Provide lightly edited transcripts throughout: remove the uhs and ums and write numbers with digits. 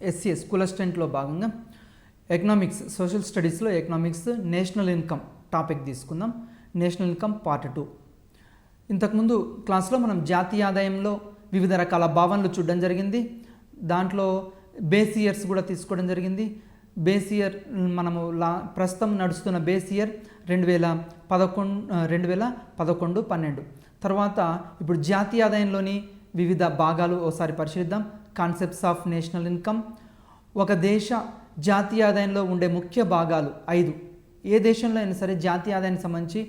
SC school అసిస్టెంట్లో భాగంగా economics social స్టడీస్లో economics national income topic తీసుకుందాం. National income part 2. ఇంతకుముందు క్లాస్లో మనం జాతీయ ఆదాయంలో వివిధ రకాల భావనలు చూడడం జరిగింది. దాంట్లో బేస్ ఇయర్స్ కూడా తీసుకోవడం జరిగింది. బేస్ ఇయర్ మనము ప్రస్తుతం నడుస్తున్న బేస్ ఇయర్ 2011-12. తర్వాత ఇప్పుడు జాతీయ ఆదాయంలోని వివిధ భాగాలు ఒకసారి పరిశీలిద్దాం. Concepts of national income. ఒక దేశ జాతీయ ఆదాయంలో ఉండే ముఖ్య భాగాలు 5. ఏ దేశంలో అయినా సరే జాతీయ ఆదాయానికి సంబంధించి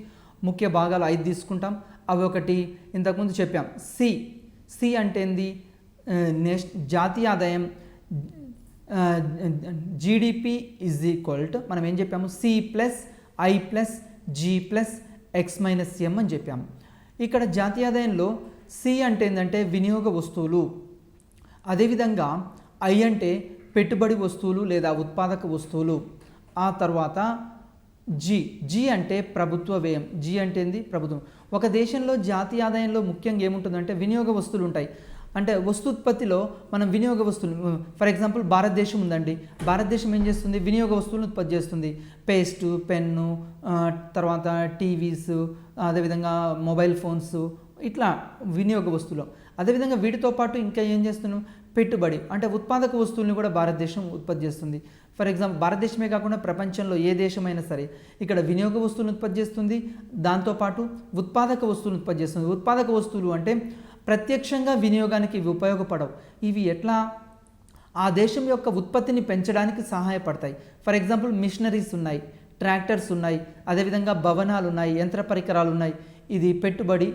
ముఖ్య భాగాలు 5 తీసుకుంటాం. అవి ఒకటి ఇంతకుముందు చెప్పాం, సి అంటే ఏంది? జాతీయ ఆదాయం జీడిపి ఈజ్ ఈక్వల్ టు మనం ఏం చెప్పాము? C+I+G+X-M అని చెప్పాము. ఇక్కడ జాతీయ ఆదాయంలో సి అంటే ఏంటంటే వినియోగ వస్తువులు, అదేవిధంగా ఐ అంటే పెట్టుబడి వస్తువులు లేదా ఉత్పాదక వస్తువులు, ఆ తర్వాత జి అంటే ప్రభుత్వ వ్యయం. జి అంటే ఏంది? ప్రభుత్వం. ఒక దేశంలో జాతీయ ఆదాయంలో ముఖ్యంగా ఏముంటుందంటే వినియోగ వస్తువులు ఉంటాయి. అంటే వస్తుత్పత్తిలో మనం వినియోగ వస్తువులు, ఫర్ ఎగ్జాంపుల్ భారతదేశం ఉందండి. భారతదేశం ఏం చేస్తుంది? వినియోగ వస్తువులను ఉత్పత్తి చేస్తుంది. పేస్టు, పెన్ను, తర్వాత టీవీస్, అదేవిధంగా మొబైల్ ఫోన్స్, ఇట్లా వినియోగ వస్తువులు. అదేవిధంగా వీటితో పాటు ఇంకా ఏం చేస్తున్నాం? పెట్టుబడి అంటే ఉత్పాదక వస్తువుల్ని కూడా భారతదేశం ఉత్పత్తి చేస్తుంది. ఫర్ ఎగ్జాంపుల్ భారతదేశమే కాకుండా ప్రపంచంలో ఏ దేశమైనా సరే ఇక్కడ వినియోగ వస్తువులను ఉత్పత్తి చేస్తుంది, దాంతోపాటు ఉత్పాదక వస్తువులను ఉత్పత్తి చేస్తుంది. ఉత్పాదక వస్తువులు అంటే ప్రత్యక్షంగా వినియోగానికి ఇవి ఉపయోగపడవు. ఇవి ఎట్లా? ఆ దేశం యొక్క ఉత్పత్తిని పెంచడానికి సహాయపడతాయి. ఫర్ ఎగ్జాంపుల్ మిషనరీస్ ఉన్నాయి, ట్రాక్టర్స్ ఉన్నాయి, అదేవిధంగా భవనాలు ఉన్నాయి, యంత్ర పరికరాలు ఉన్నాయి. ఇది పెట్టుబడి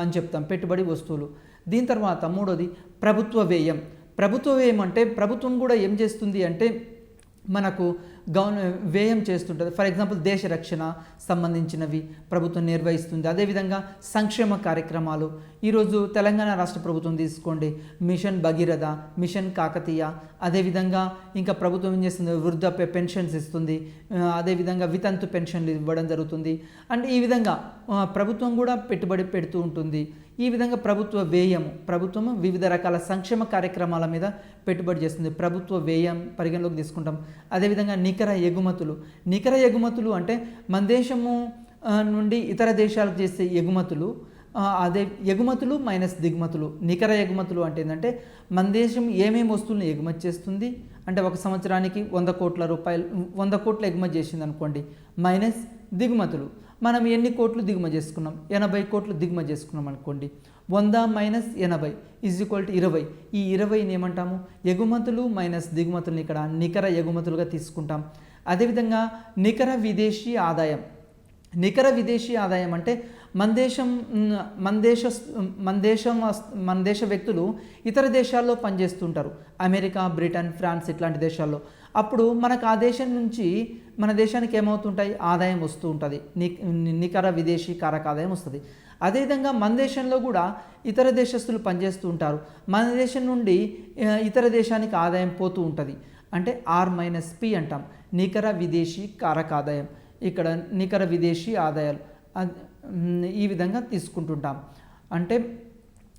అని చెప్తాం, పెట్టుబడి వస్తువులు. దీని తర్వాత మూడోది ప్రభుత్వ వ్యయం. ప్రభుత్వ వ్యయం అంటే ప్రభుత్వం కూడా ఏం చేస్తుంది అంటే మనకు వ్యయం చేస్తుంటుంది. ఫర్ ఎగ్జాంపుల్ దేశ రక్షణ సంబంధించినవి ప్రభుత్వం నిర్వహిస్తుంది. అదేవిధంగా సంక్షేమ కార్యక్రమాలు. ఈరోజు తెలంగాణ రాష్ట్ర ప్రభుత్వం తీసుకోండి, మిషన్ భగీరథ, మిషన్ కాకతీయ, అదేవిధంగా ఇంకా ప్రభుత్వం ఏం చేస్తుంది? వృద్ధాప్య పెన్షన్స్ ఇస్తుంది, అదేవిధంగా వితంతు పెన్షన్లు ఇవ్వడం జరుగుతుంది. అంటే ఈ విధంగా ప్రభుత్వం కూడా పెట్టుబడి పెడుతూ ఉంటుంది. ఈ విధంగా ప్రభుత్వ వ్యయము, ప్రభుత్వము వివిధ రకాల సంక్షేమ కార్యక్రమాల మీద పెట్టుబడి చేస్తుంది. ప్రభుత్వ వ్యయం పరిగణలోకి తీసుకుంటాం. అదేవిధంగా నికర ఎగుమతులు. నికర ఎగుమతులు అంటే మన దేశము నుండి ఇతర దేశాలకు చేసే ఎగుమతులు, అదే ఎగుమతులు మైనస్ దిగుమతులు. నికర ఎగుమతులు అంటే ఏంటంటే మన దేశం ఏమేమి వస్తువులను ఎగుమతి చేస్తుంది అంటే ఒక సంవత్సరానికి 100 కోట్ల రూపాయలు 100 కోట్లు ఎగుమతి చేసింది అనుకోండి, మైనస్ దిగుమతులు. మనం ఎన్ని కోట్లు దిగుమతి చేసుకున్నాం? 80 కోట్లు దిగుమతి చేసుకున్నాం అనుకోండి. 100 మైనస్ 80 ఈజ్ ఈక్వల్ టు 20. ఈ 20ని ఏమంటాము? ఎగుమతులు మైనస్ దిగుమతులను ఇక్కడ నికర ఎగుమతులుగా తీసుకుంటాం. అదేవిధంగా నికర విదేశీ ఆదాయం. నికర విదేశీ ఆదాయం అంటే మన దేశ వ్యక్తులు ఇతర దేశాల్లో పనిచేస్తుంటారు, అమెరికా, బ్రిటన్, ఫ్రాన్స్ ఇట్లాంటి దేశాల్లో. అప్పుడు మనకు ఆ దేశం నుంచి మన దేశానికి ఏమవుతుంటాయి? ఆదాయం వస్తూ ఉంటుంది, నికర విదేశీ కారక ఆదాయం వస్తుంది. అదేవిధంగా మన దేశంలో కూడా ఇతర దేశస్తులు పనిచేస్తూ ఉంటారు, మన దేశం నుండి ఇతర దేశానికి ఆదాయం పోతూ ఉంటుంది. అంటే R-P అంటాం, నికర విదేశీ కారక ఆదాయం. ఇక్కడ నికర విదేశీ ఆదాయాలు ఈ విధంగా తీసుకుంటుంటాం. అంటే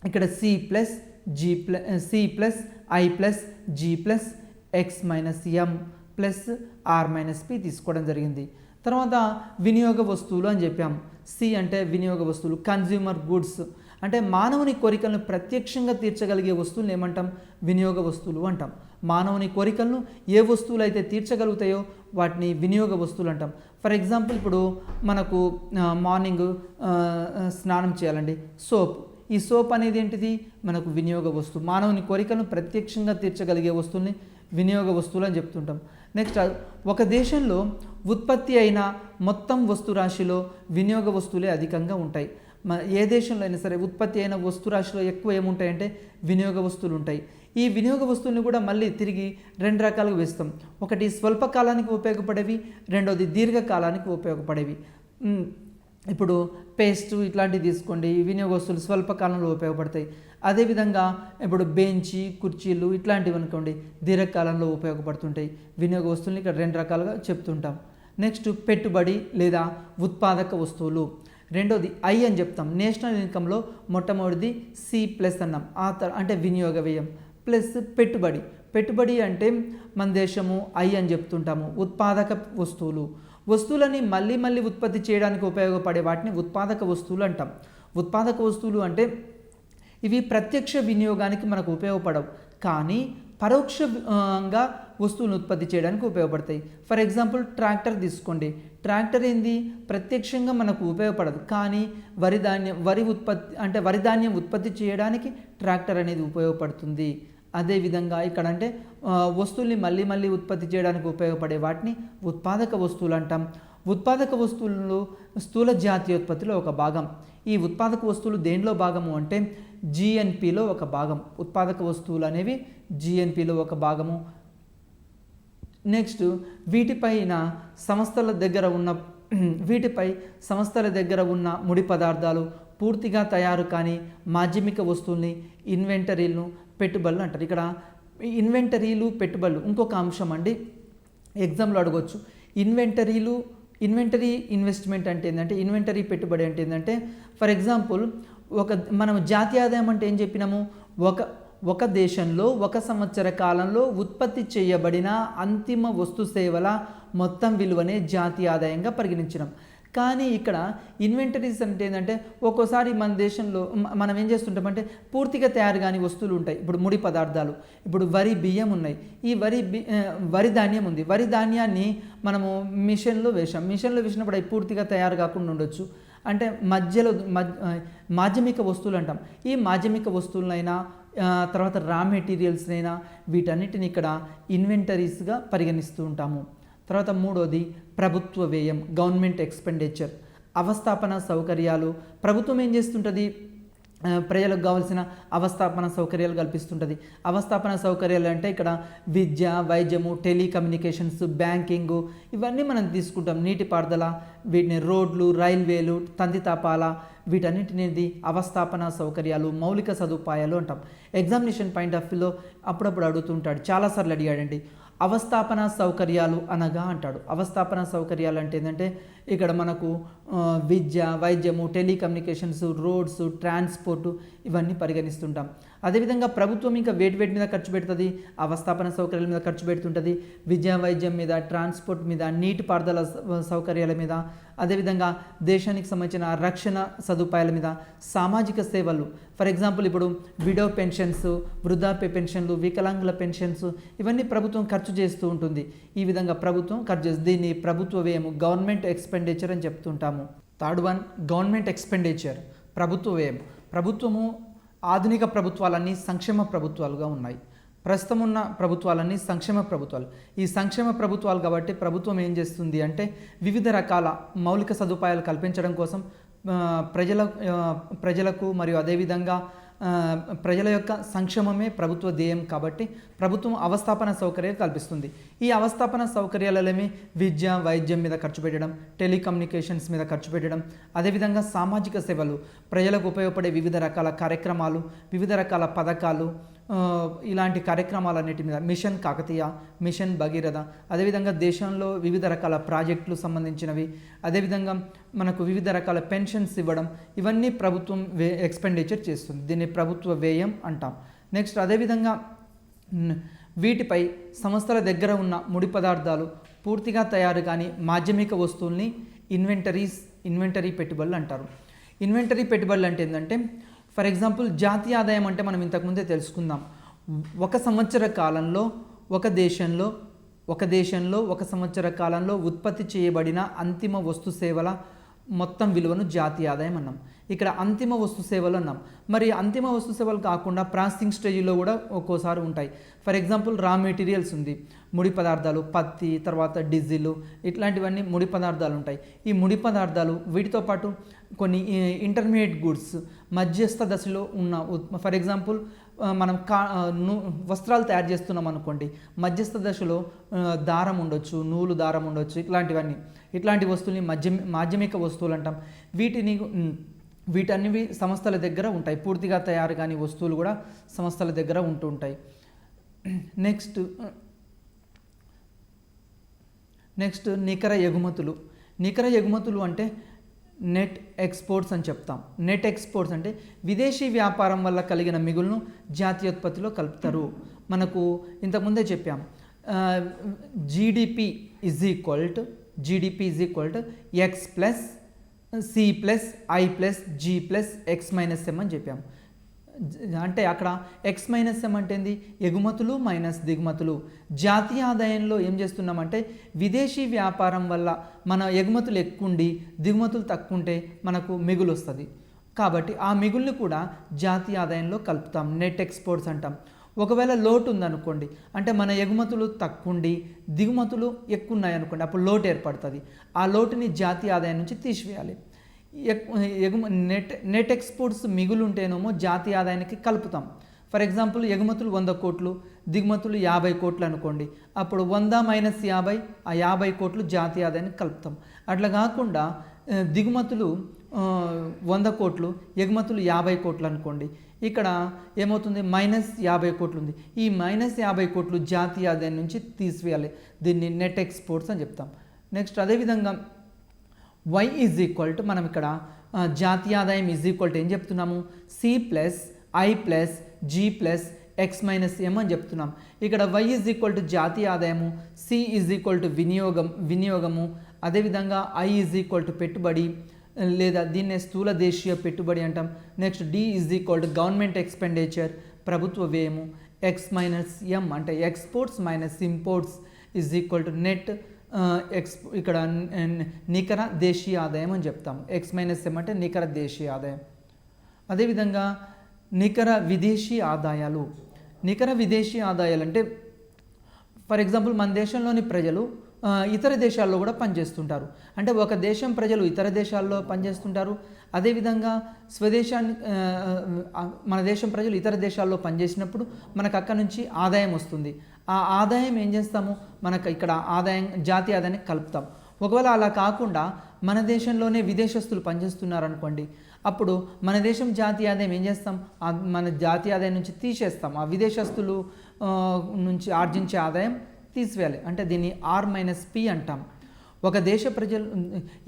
ఇక్కడ C+I+G+X-M+R-P తీసుకోవడం జరిగింది. తర్వాత వినియోగ వస్తువులు అని చెప్పాం. సి అంటే వినియోగ వస్తువులు, కన్జ్యూమర్ గుడ్స్ అంటే మానవుని కోరికలను ప్రత్యక్షంగా తీర్చగలిగే వస్తువులను ఏమంటాం? వినియోగ వస్తువులు అంటాం. మానవుని కోరికలను ఏ వస్తువులు అయితే తీర్చగలుగుతాయో వాటిని వినియోగ వస్తువులు అంటాం. ఫర్ ఎగ్జాంపుల్ ఇప్పుడు మనకు మార్నింగ్ స్నానం చేయాలండి, సోప్. ఈ సోప్ అనేది ఏంటిది? మనకు వినియోగ వస్తువు. మానవుని కోరికలను ప్రత్యక్షంగా తీర్చగలిగే వస్తువుల్ని వినియోగ వస్తువులు అని చెప్తుంటాం. నెక్స్ట్, ఒక దేశంలో ఉత్పత్తి అయిన మొత్తం వస్తు రాశిలో వినియోగ వస్తువులే అధికంగా ఉంటాయి. ఏ దేశంలో అయినా సరే ఉత్పత్తి అయిన వస్తు రాశిలో ఎక్కువ ఏముంటాయంటే వినియోగ వస్తువులు ఉంటాయి. ఈ వినియోగ వస్తువుల్ని కూడా మళ్ళీ తిరిగి 2 రకాలుగా వేస్తాం. ఒకటి స్వల్పకాలానికి ఉపయోగపడేవి, రెండోది దీర్ఘకాలానికి ఉపయోగపడేవి. ఇప్పుడు పేస్ట్ ఇట్లాంటివి తీసుకోండి, వినియోగ వస్తువులు స్వల్పకాలంలో ఉపయోగపడతాయి. అదేవిధంగా ఇప్పుడు బెంచి, కుర్చీలు ఇట్లాంటివి అనుకోండి దీర్ఘకాలంలో ఉపయోగపడుతుంటాయి. వినియోగ వస్తువుల్ని ఇక్కడ 2 రకాలుగా చెప్తుంటాం. నెక్స్ట్ పెట్టుబడి లేదా ఉత్పాదక వస్తువులు. రెండోది ఐ అని చెప్తాం. నేషనల్ ఇన్కంలో మొట్టమొదటిది C+ అన్నాం, అంటే వినియోగ వ్యయం ప్లస్ పెట్టుబడి. పెట్టుబడి అంటే మన దేశము ఐ అని చెప్తుంటాము. ఉత్పాదక వస్తువులు, వస్తువులని మళ్ళీ మళ్ళీ ఉత్పత్తి చేయడానికి ఉపయోగపడే వాటిని ఉత్పాదక వస్తువులు అంటాం. ఉత్పాదక వస్తువులు అంటే ఇవి ప్రత్యక్ష వినియోగానికి మనకు ఉపయోగపడవు, కానీ పరోక్షంగా వస్తువులను ఉత్పత్తి చేయడానికి ఉపయోగపడతాయి. ఫర్ ఎగ్జాంపుల్ ట్రాక్టర్ తీసుకోండి. ట్రాక్టర్ ఏంది, ప్రత్యక్షంగా మనకు ఉపయోగపడదు, కానీ వరి ధాన్యం ఉత్పత్తి చేయడానికి ట్రాక్టర్ అనేది ఉపయోగపడుతుంది. అదేవిధంగా ఇక్కడ అంటే వస్తువుల్ని మళ్ళీ మళ్ళీ ఉత్పత్తి చేయడానికి ఉపయోగపడే వాటిని ఉత్పాదక వస్తువులు అంటాం. ఉత్పాదక వస్తువులు స్థూల జాతీయోత్పత్తిలో ఒక భాగం. ఈ ఉత్పాదక వస్తువులు దేనిలో భాగము అంటే జిఎన్పిలో ఒక భాగం. ఉత్పాదక వస్తువులు అనేవి జిఎన్పిలో ఒక భాగము. నెక్స్ట్ వీటిపై సంస్థల దగ్గర ఉన్న ముడి పదార్థాలు, పూర్తిగా తయారు కానీ మాధ్యమిక వస్తువుల్ని ఇన్వెంటరీలను పెట్టుబడులు అంటారు. ఇక్కడ ఇన్వెంటరీలు పెట్టుబడులు ఇంకొక అంశం అండి, ఎగ్జామ్లో అడగవచ్చు. ఇన్వెంటరీ ఇన్వెస్ట్మెంట్ అంటే ఏంటంటే, ఇన్వెంటరీ పెట్టుబడి అంటే ఏంటంటే, ఫర్ ఎగ్జాంపుల్ మనం జాతీయ ఆదాయం అంటే ఏం చెప్పినాము, ఒక దేశంలో ఒక సంవత్సర కాలంలో ఉత్పత్తి చేయబడిన అంతిమ వస్తు సేవల మొత్తం విలువనే జాతీయ ఆదాయంగా పరిగణించినాం. కానీ ఇక్కడ ఇన్వెంటరీస్ అంటే ఏంటంటే, ఒక్కోసారి మన దేశంలో మనం ఏం చేస్తుంటామంటే పూర్తిగా తయారు కాని వస్తువులు ఉంటాయి. ఇప్పుడు ముడి పదార్థాలు, ఇప్పుడు బియ్యం ఉన్నాయి, ఈ వరి ధాన్యం ఉంది. వరి ధాన్యాన్ని మనము మిషన్లో వేసినప్పుడు అవి పూర్తిగా తయారు కాకుండా ఉండొచ్చు. అంటే మధ్యలో మాధ్యమిక వస్తువులు అంటాం. ఈ మాధ్యమిక వస్తువులైనా తర్వాత రా మెటీరియల్స్నైనా వీటన్నిటిని ఇక్కడ ఇన్వెంటరీస్గా పరిగణిస్తూ ఉంటాము. తర్వాత మూడోది ప్రభుత్వ వ్యయం, గవర్నమెంట్ ఎక్స్పెండిచర్. అవస్థాపన సౌకర్యాలు, ప్రభుత్వం ఏం చేస్తుంటుంది, ప్రజలకు కావాల్సిన అవస్థాపన సౌకర్యాలు కల్పిస్తుంటుంది. అవస్థాపన సౌకర్యాలు అంటే ఇక్కడ విద్య, వైద్యము, టెలికమ్యూనికేషన్స్, బ్యాంకింగు ఇవన్నీ మనం తీసుకుంటాం. నీటిపారుదల, వీటిని రోడ్లు, రైల్వేలు, తంతితాపాల వీటన్నిటిని అవస్థాపన సౌకర్యాలు, మౌలిక సదుపాయాలు అంటాం. ఎగ్జామినేషన్ పాయింట్ ఆఫ్ వ్యూలో అప్పుడప్పుడు అడుగుతుంటాడు, చాలాసార్లు అడిగాడండి. అవస్థాపన సౌకర్యాలు అనగా అంటాడు. అవస్థాపన సౌకర్యాలు అంటే ఏంటంటే ఇక్కడ మనకు విద్య, వైద్యము, టెలికమ్యూనికేషన్స్, రోడ్స్, ట్రాన్స్పోర్టు ఇవన్నీ పరిగణిస్తుంటాం. అదేవిధంగా ప్రభుత్వం ఇంకా వేటి మీద ఖర్చు పెడుతుంది, అవస్థాపన సౌకర్యాల మీద ఖర్చు పెడుతుంటుంది, విద్యా వైద్యం మీద, ట్రాన్స్పోర్ట్ మీద, నీటిపారుదల సౌకర్యాల మీద, అదేవిధంగా దేశానికి సంబంధించిన రక్షణ సదుపాయాల మీద, సామాజిక సేవలు. ఫర్ ఎగ్జాంపుల్ ఇప్పుడు విడో పెన్షన్స్, వృద్ధాప్య పెన్షన్లు, వికలాంగుల పెన్షన్స్ ఇవన్నీ ప్రభుత్వం ఖర్చు చేస్తూ ఉంటుంది. ఈ విధంగా ప్రభుత్వం ఖర్చు చేస్తుంది. దీన్ని ప్రభుత్వ వ్యయము, గవర్నమెంట్ ఎక్స్పెండిచర్ అని చెప్తుంటాము. థర్డ్ వన్ గవర్నమెంట్ ఎక్స్పెండిచర్, ప్రభుత్వ వ్యయం. ప్రభుత్వము ఆధునిక ప్రభుత్వాలన్నీ సంక్షేమ ప్రభుత్వాలుగా ఉన్నాయి. ప్రస్తుతం ఉన్న ప్రభుత్వాలన్నీ సంక్షేమ ప్రభుత్వాలు. ఈ సంక్షేమ ప్రభుత్వాలు కాబట్టి ప్రభుత్వం ఏం చేస్తుంది అంటే వివిధ రకాల మౌలిక సదుపాయాలు కల్పించడం కోసం ప్రజలకు మరియు అదేవిధంగా ప్రజల యొక్క సంక్షేమమే ప్రభుత్వ ధ్యేయం కాబట్టి ప్రభుత్వం అవస్థాపన సౌకర్యాలు కల్పిస్తుంది. ఈ అవస్థాపన సౌకర్యాలలోనే విద్య, వైద్యం మీద ఖర్చు పెట్టడం, టెలికమ్యూనికేషన్స్ మీద ఖర్చు పెట్టడం, అదేవిధంగా సామాజిక సేవలు, ప్రజలకు ఉపయోగపడే వివిధ రకాల కార్యక్రమాలు, వివిధ రకాల పథకాలు, ఇలాంటి కార్యక్రమాలన్నిటి మీద, మిషన్ కాకతీయ, మిషన్ భగీరథ, అదేవిధంగా దేశంలో వివిధ రకాల ప్రాజెక్టులు సంబంధించినవి, అదేవిధంగా మనకు వివిధ రకాల పెన్షన్స్ ఇవ్వడం, ఇవన్నీ ప్రభుత్వం ఎక్స్పెండిచర్ చేస్తుంది. దీన్ని ప్రభుత్వ వ్యయం అంటాం. నెక్స్ట్ అదేవిధంగా వీటిపై సంస్థల దగ్గర ఉన్న ముడి పదార్థాలు, పూర్తిగా తయారు కానీ మాధ్యమిక వస్తువుల్ని ఇన్వెంటరీ పెట్టుబడులు అంటారు. ఇన్వెంటరీ పెట్టుబడులు అంటే ఏంటంటే, ఫర్ ఎగ్జాంపుల్ జాతీయ ఆదాయం అంటే మనం ఇంతకుముందే తెలుసుకుందాం. ఒక సంవత్సర కాలంలో ఒక దేశంలో ఒక సంవత్సర కాలంలో ఉత్పత్తి చేయబడిన అంతిమ వస్తు సేవల మొత్తం విలువను జాతీయ ఆదాయం అన్నాం. ఇక్కడ అంతిమ వస్తు సేవలు అన్నాం. మరి అంతిమ వస్తు సేవలు కాకుండా ప్రాసెసింగ్ స్టేజ్లో కూడా ఒక్కోసారి ఉంటాయి. ఫర్ ఎగ్జాంపుల్ రా మెటీరియల్స్ ఉంది, ముడి పదార్థాలు, పత్తి, తర్వాత డీజిల్, ఇట్లాంటివన్నీ ముడి పదార్థాలు ఉంటాయి. ఈ ముడి పదార్థాలు వీటితో పాటు కొన్ని ఇంటర్మీడియట్ గుడ్స్, మధ్యస్థ దశలో ఉన్న, ఫర్ ఎగ్జాంపుల్ మనం వస్త్రాలు తయారు చేస్తున్నాం అనుకోండి, మధ్యస్థ దశలో దారం ఉండొచ్చు, నూలు దారం ఉండొచ్చు, ఇట్లాంటి వస్తువుల్ని మాధ్యమిక వస్తువులు అంటాం. వీటన్నివి సంస్థల దగ్గర ఉంటాయి. పూర్తిగా తయారు కాని వస్తువులు కూడా సంస్థల దగ్గర ఉంటూ ఉంటాయి. నెక్స్ట్ నికర ఎగుమతులు అంటే నెట్ ఎక్స్పోర్ట్స్ అని చెప్తాం. నెట్ ఎక్స్పోర్ట్స్ అంటే విదేశీ వ్యాపారం వల్ల కలిగిన మిగులును జాతీయోత్పత్తిలో కలుపుతారు. మనకు ఇంతకుముందే చెప్పాం, GDP is equal to X plus C plus I plus G plus X minus M అని చెప్పాము. అంటే అక్కడ ఎక్స్ మైనస్ ఎం అంటే ఏంది, ఎగుమతులు మైనస్ దిగుమతులు. జాతీయ ఆదాయంలో ఏం చేస్తున్నామంటే విదేశీ వ్యాపారం వల్ల మన ఎగుమతులు ఎక్కువ ఉండి దిగుమతులు తక్కువ ఉంటే మనకు మిగులు వస్తుంది. కాబట్టి ఆ మిగుల్ని కూడా జాతీయ ఆదాయంలో కలుపుతాం, నెట్ ఎక్స్పోర్ట్స్ అంటాం. ఒకవేళ లోటు ఉందనుకోండి, అంటే మన ఎగుమతులు తక్కువ ఉండి దిగుమతులు ఎక్కువ ఉన్నాయనుకోండి, అప్పుడు లోటు ఏర్పడుతుంది. ఆ లోటుని జాతీయ ఆదాయం నుంచి తీసివేయాలి. నెట్ ఎక్స్పోర్ట్స్ మిగులు ఉంటేనేమో జాతీయ ఆదాయానికి కలుపుతాం. ఫర్ ఎగ్జాంపుల్ ఎగుమతులు 100 కోట్లు, దిగుమతులు 50 కోట్లు అనుకోండి, అప్పుడు 100 మైనస్ 50, ఆ 50 కోట్లు జాతీయ ఆదాయానికి కలుపుతాం. అట్లా కాకుండా దిగుమతులు 100 కోట్లు, ఎగుమతులు 50 కోట్లు అనుకోండి, ఇక్కడ ఏమవుతుంది, మైనస్ 50 కోట్లు ఉంది. ఈ మైనస్ 50 కోట్లు జాతీయ ఆదాయం నుంచి తీసివేయాలి. దీన్ని నెట్ ఎక్స్పోర్ట్స్ అని చెప్తాం. నెక్స్ట్ అదేవిధంగా y ఈజ్ ఈక్వల్ టు, మనం ఇక్కడ జాతీయ ఆదాయం ఈజ్ ఈక్వల్ టు ఏం చెప్తున్నాము, C plus I plus G plus X minus M అని చెప్తున్నాం. ఇక్కడ y ఈజ్ ఈక్వల్ టు జాతీయ ఆదాయము, సి ఈజ్ ఈక్వల్ టు వినియోగము, అదేవిధంగా ఐ ఈజ్ ఈక్వల్ టు పెట్టుబడి లేదా దీన్నే స్థూల దేశీయ పెట్టుబడి అంటాం. Next D is equal to government expenditure, ప్రభుత్వ వ్యయము. ఎక్స్ మైనస్ ఎం అంటే exports minus imports is equal to net ఇక్కడ నికర దేశీయ ఆదాయం అని చెప్తాము. ఎక్స్ మైనస్ ఎం అంటే నికర దేశీయ ఆదాయం. అదేవిధంగా నికర విదేశీ ఆదాయాలు. నికర విదేశీ ఆదాయాలు అంటే ఫర్ ఎగ్జాంపుల్ మన దేశంలోని ప్రజలు ఇతర దేశాల్లో కూడా పనిచేస్తుంటారు. అంటే ఒక దేశం ప్రజలు ఇతర దేశాల్లో పనిచేస్తుంటారు, అదేవిధంగా స్వదేశాన్ని మన దేశం ప్రజలు ఇతర దేశాల్లో పనిచేసినప్పుడు మనకు అక్కడి నుంచి ఆదాయం వస్తుంది. ఆ ఆదాయం ఏం చేస్తాము, మనకు ఇక్కడ ఆదాయం జాతీయ ఆదాయాన్ని కలుపుతాం. ఒకవేళ అలా కాకుండా మన దేశంలోనే విదేశస్తులు పనిచేస్తున్నారు అనుకోండి, అప్పుడు మన దేశం జాతీయ ఆదాయం ఏం చేస్తాం, మన జాతీయ ఆదాయం నుంచి తీసేస్తాం. ఆ విదేశస్తులు నుంచి ఆర్జించే ఆదాయం తీసివేయాలి. అంటే దీన్ని R-P అంటాం. ఒక దేశ ప్రజలు,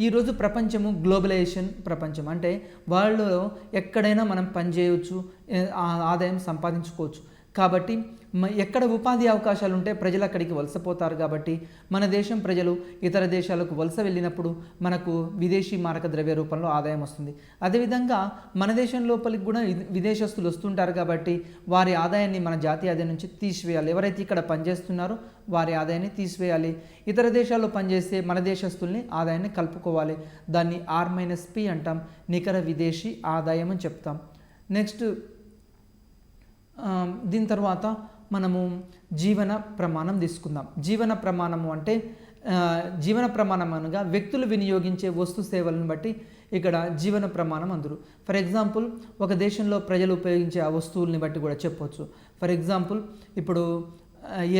ఈరోజు ప్రపంచము గ్లోబలైజేషన్ ప్రపంచం, అంటే వాళ్ళు ఎక్కడైనా మనం పనిచేయవచ్చు, ఆదాయం సంపాదించుకోవచ్చు. కాబట్టి ఎక్కడ ఉపాధి అవకాశాలు ఉంటే ప్రజలు అక్కడికి వలసపోతారు. కాబట్టి మన దేశం ప్రజలు ఇతర దేశాలకు వలస వెళ్ళినప్పుడు మనకు విదేశీ మారక ద్రవ్య రూపంలో ఆదాయం వస్తుంది. అదేవిధంగా మన దేశం లోపలికి కూడా విదేశస్తులు వస్తుంటారు. కాబట్టి వారి ఆదాయాన్ని మన జాతీయ ఆదాయం నుంచి తీసివేయాలి. ఎవరైతే ఇక్కడ పనిచేస్తున్నారో వారి ఆదాయాన్ని తీసివేయాలి. ఇతర దేశాల్లో పనిచేసే మన దేశస్తుల్ని ఆదాయాన్ని కలుపుకోవాలి. దాన్ని R-P అంటాం, నికర విదేశీ ఆదాయం అని చెప్తాం. నెక్స్ట్ దీని తర్వాత మనము జీవన ప్రమాణం తీసుకుందాం. జీవన ప్రమాణము అంటే జీవన ప్రమాణం అనగా వ్యక్తులు వినియోగించే వస్తు సేవలను బట్టి ఇక్కడ జీవన ప్రమాణం అందరు. ఫర్ ఎగ్జాంపుల్ ఒక దేశంలో ప్రజలు ఉపయోగించే ఆ వస్తువుల్ని బట్టి కూడా చెప్పొచ్చు. ఫర్ ఎగ్జాంపుల్ ఇప్పుడు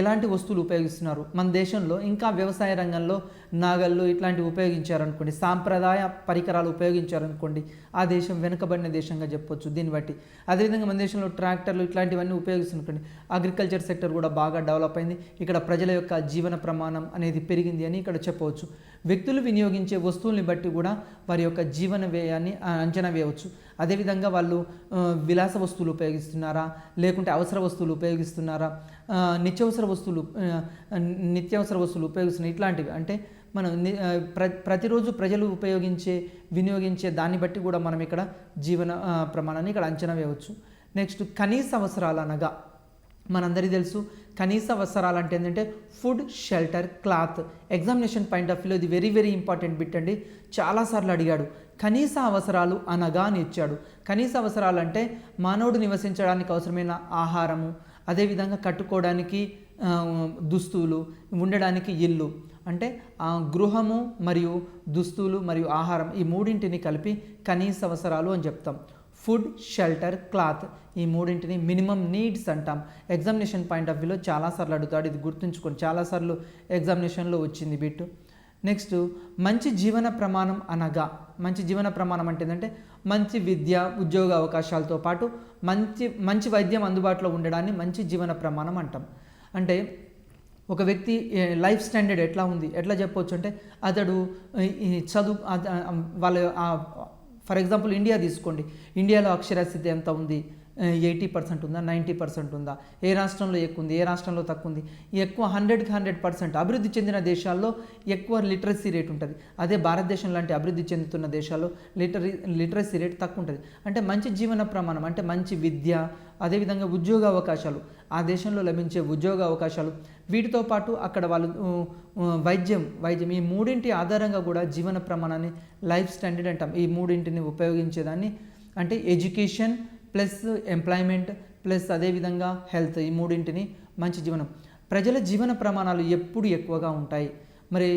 ఎలాంటి వస్తువులు ఉపయోగిస్తున్నారు, మన దేశంలో ఇంకా వ్యవసాయ రంగంలో నాగళ్ళు ఇట్లాంటివి ఉపయోగించారనుకోండి, సాంప్రదాయ పరికరాలు ఉపయోగించారనుకోండి, ఆ దేశం వెనుకబడిన దేశంగా చెప్పొచ్చు దీన్ని బట్టి. అదేవిధంగా మన దేశంలో ట్రాక్టర్లు ఇట్లాంటివన్నీ ఉపయోగిస్తున్నటువంటి అగ్రికల్చర్ సెక్టర్ కూడా బాగా డెవలప్ అయింది. ఇక్కడ ప్రజల యొక్క జీవన ప్రమాణం అనేది పెరిగింది అని ఇక్కడ చెప్పవచ్చు. వ్యక్తులు వినియోగించే వస్తువుల్ని బట్టి కూడా వారి యొక్క జీవన వ్యయాన్ని అంచనా వేయవచ్చు. అదేవిధంగా వాళ్ళు విలాస వస్తువులు ఉపయోగిస్తున్నారా, లేకుంటే అవసర వస్తువులు ఉపయోగిస్తున్నారా, నిత్యావసర వస్తువులు ఉపయోగిస్తున్నారు, ఇట్లాంటివి. అంటే మనం ప్రతిరోజు ప్రజలు వినియోగించే దాన్ని బట్టి కూడా మనం ఇక్కడ జీవన ప్రమాణాన్ని ఇక్కడ అంచనా వేయవచ్చు. నెక్స్ట్ కనీస అవసరాలు అనగా మనందరికీ తెలుసు, కనీస అవసరాలు అంటే ఏంటంటే food, shelter, cloth. Examination point of వ్యూలో ఇది వెరీ వెరీ ఇంపార్టెంట్ బిట్ అండి. చాలాసార్లు అడిగాడు కనీస అవసరాలు అనగా అని ఇచ్చాడు. కనీస అవసరాలు అంటే మానవుడు నివసించడానికి అవసరమైన ఆహారము, అదేవిధంగా కట్టుకోవడానికి దుస్తులు, ఉండడానికి ఇల్లు, అంటే గృహము మరియు దుస్తులు మరియు ఆహారం, ఈ మూడింటిని కలిపి కనీస అవసరాలు అని చెప్తాం. ఫుడ్, షెల్టర్, క్లాత్, ఈ మూడింటిని మినిమం నీడ్స్ అంటాం. ఎగ్జామినేషన్ పాయింట్ ఆఫ్ వ్యూలో చాలాసార్లు అడుగుతాడు, ఇది గుర్తుంచుకొని, చాలాసార్లు ఎగ్జామినేషన్లో వచ్చింది బిట్టు. నెక్స్ట్ మంచి జీవన ప్రమాణం అనగా, మంచి జీవన ప్రమాణం అంటే ఏంటంటే మంచి విద్య, ఉద్యోగ అవకాశాలతో పాటు మంచి వైద్యం అందుబాటులో ఉండడాన్ని మంచి జీవన ప్రమాణం అంటాం. అంటే ఒక వ్యక్తి లైఫ్ స్టాండర్డ్ ఎట్లా ఉంది, ఎట్లా చెప్పవచ్చు అంటే అతడు చదువు వాళ్ళ ఫర్ ఎగ్జాంపుల్ ఇండియా తీసుకోండి, ఇండియాలో అక్షరాస్యత ఎంత ఉంది, 80% ఉందా, 90% ఉందా, ఏ రాష్ట్రంలో ఎక్కువ ఉంది, ఏ రాష్ట్రంలో తక్కువ ఉంది. ఎక్కువ 100కి 100% అభివృద్ధి చెందిన దేశాల్లో ఎక్కువ లిటరసీ రేట్ ఉంటుంది. అదే భారతదేశం లాంటి అభివృద్ధి చెందుతున్న దేశాల్లో లిటరసీ రేట్ తక్కువ ఉంటుంది. అంటే మంచి జీవన ప్రమాణం అంటే మంచి విద్య, అదేవిధంగా ఉద్యోగ అవకాశాలు, ఆ దేశంలో లభించే ఉద్యోగ అవకాశాలు, వీటితో పాటు అక్కడ వాళ్ళు వైద్యం ఈ మూడింటి ఆధారంగా కూడా జీవన ప్రమాణాన్ని లైఫ్ స్టాండర్డ్ అంటాం. ఈ మూడింటిని ఉపయోగించేదాన్ని అంటే ఎడ్యుకేషన్ ప్లస్ ఎంప్లాయ్మెంట్ ప్లస్ అదేవిధంగా హెల్త్, ఈ మూడింటిని మంచి జీవనం. ప్రజల జీవన ప్రమాణాలు ఎప్పుడు ఎక్కువగా ఉంటాయి. మరి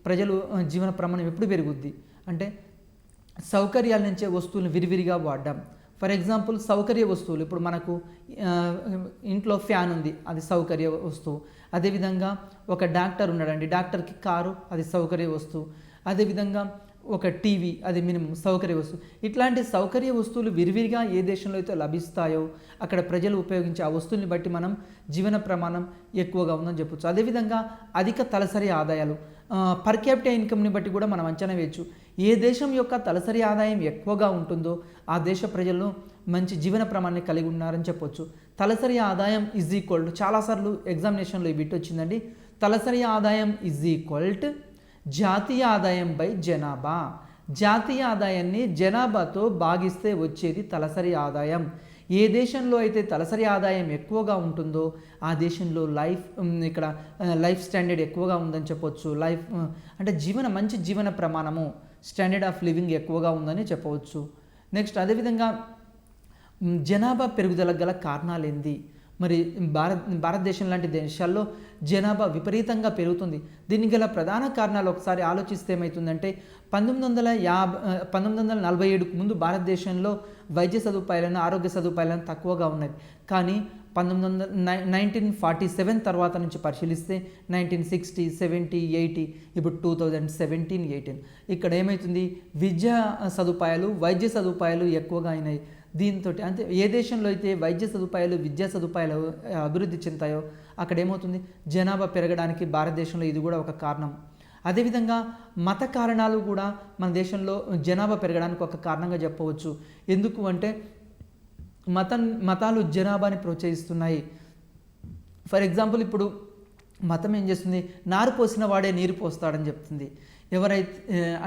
ప్రజలు జీవన ప్రమాణం ఎప్పుడు పెరుగుద్ది అంటే సౌకర్యాల నుంచే వస్తువులను విరివిరిగా వాడడం. ఫర్ ఎగ్జాంపుల్ సౌకర్య వస్తువులు, ఇప్పుడు మనకు ఇంట్లో ఫ్యాన్ ఉంది, అది సౌకర్య వస్తువు. అదేవిధంగా ఒక డాక్టర్ ఉన్నాడండి, డాక్టర్కి కారు, అది సౌకర్య వస్తువు. అదేవిధంగా ఒక టీవీ, అది మినిమం సౌకర్య వస్తువు. ఇట్లాంటి సౌకర్య వస్తువులు విరివిరిగా ఏ దేశంలో అయితే లభిస్తాయో అక్కడ ప్రజలు ఉపయోగించే ఆ వస్తువుల్ని బట్టి మనం జీవన ప్రమాణం ఎక్కువగా ఉందని చెప్పొచ్చు. అదేవిధంగా అధిక తలసరి ఆదాయాలు, పర్ క్యాపిటల్ ఇన్కమ్ని బట్టి కూడా మనం అంచనా వేయచ్చు. ఏ దేశం యొక్క తలసరి ఆదాయం ఎక్కువగా ఉంటుందో ఆ దేశ ప్రజలను మంచి జీవన ప్రమాణాన్ని కలిగి ఉన్నారని చెప్పొచ్చు. తలసరి ఆదాయం ఈజ్ ఈక్వల్ టు, చాలాసార్లు ఎగ్జామినేషన్లో ఈ బిట్ వచ్చిందండి, తలసరి ఆదాయం ఈజ్ ఈక్వల్ టు జాతీయ ఆదాయం బై జనాభా. జాతీయ ఆదాయాన్ని జనాభాతో భాగిస్తే వచ్చేది తలసరి ఆదాయం. ఏ దేశంలో అయితే తలసరి ఆదాయం ఎక్కువగా ఉంటుందో ఆ దేశంలో ఇక్కడ లైఫ్ స్టాండర్డ్ ఎక్కువగా ఉందని చెప్పవచ్చు. అంటే మంచి జీవన ప్రమాణము, స్టాండర్డ్ ఆఫ్ లివింగ్ ఎక్కువగా ఉందని చెప్పవచ్చు. నెక్స్ట్ అదేవిధంగా జనాభా పెరుగుదలకు గల కారణాలు ఏంది? మరి భారతదేశం లాంటి దేశాల్లో జనాభా విపరీతంగా పెరుగుతుంది. దీనికి గల ప్రధాన కారణాలు ఒకసారి ఆలోచిస్తే ఏమవుతుందంటే 1947కు ముందు భారతదేశంలో వైద్య సదుపాయాలను, ఆరోగ్య సదుపాయాలను తక్కువగా ఉన్నాయి. కానీ 1947 తర్వాత నుంచి పరిశీలిస్తే 1960, 70, 80, ఇప్పుడు 2017-18 ఇక్కడ ఏమవుతుంది, విద్యా సదుపాయాలు, వైద్య సదుపాయాలు ఎక్కువగా అయినాయి. దీంతో అంటే ఏ దేశంలో అయితే వైద్య సదుపాయాలు, విద్యా సదుపాయాలు అభివృద్ధి చెందుతాయో అక్కడ ఏమవుతుంది, జనాభా పెరగడానికి భారతదేశంలో ఇది కూడా ఒక కారణం. అదేవిధంగా మత కారణాలు కూడా మన దేశంలో జనాభా పెరగడానికి ఒక కారణంగా చెప్పవచ్చు. ఎందుకు అంటే మతాలు జనాభాని ప్రోత్సహిస్తున్నాయి. ఫర్ ఎగ్జాంపుల్ ఇప్పుడు మతం ఏం చేస్తుంది, నారు పోసిన వాడే నీరు పోస్తాడని చెప్తుంది. ఎవరైతే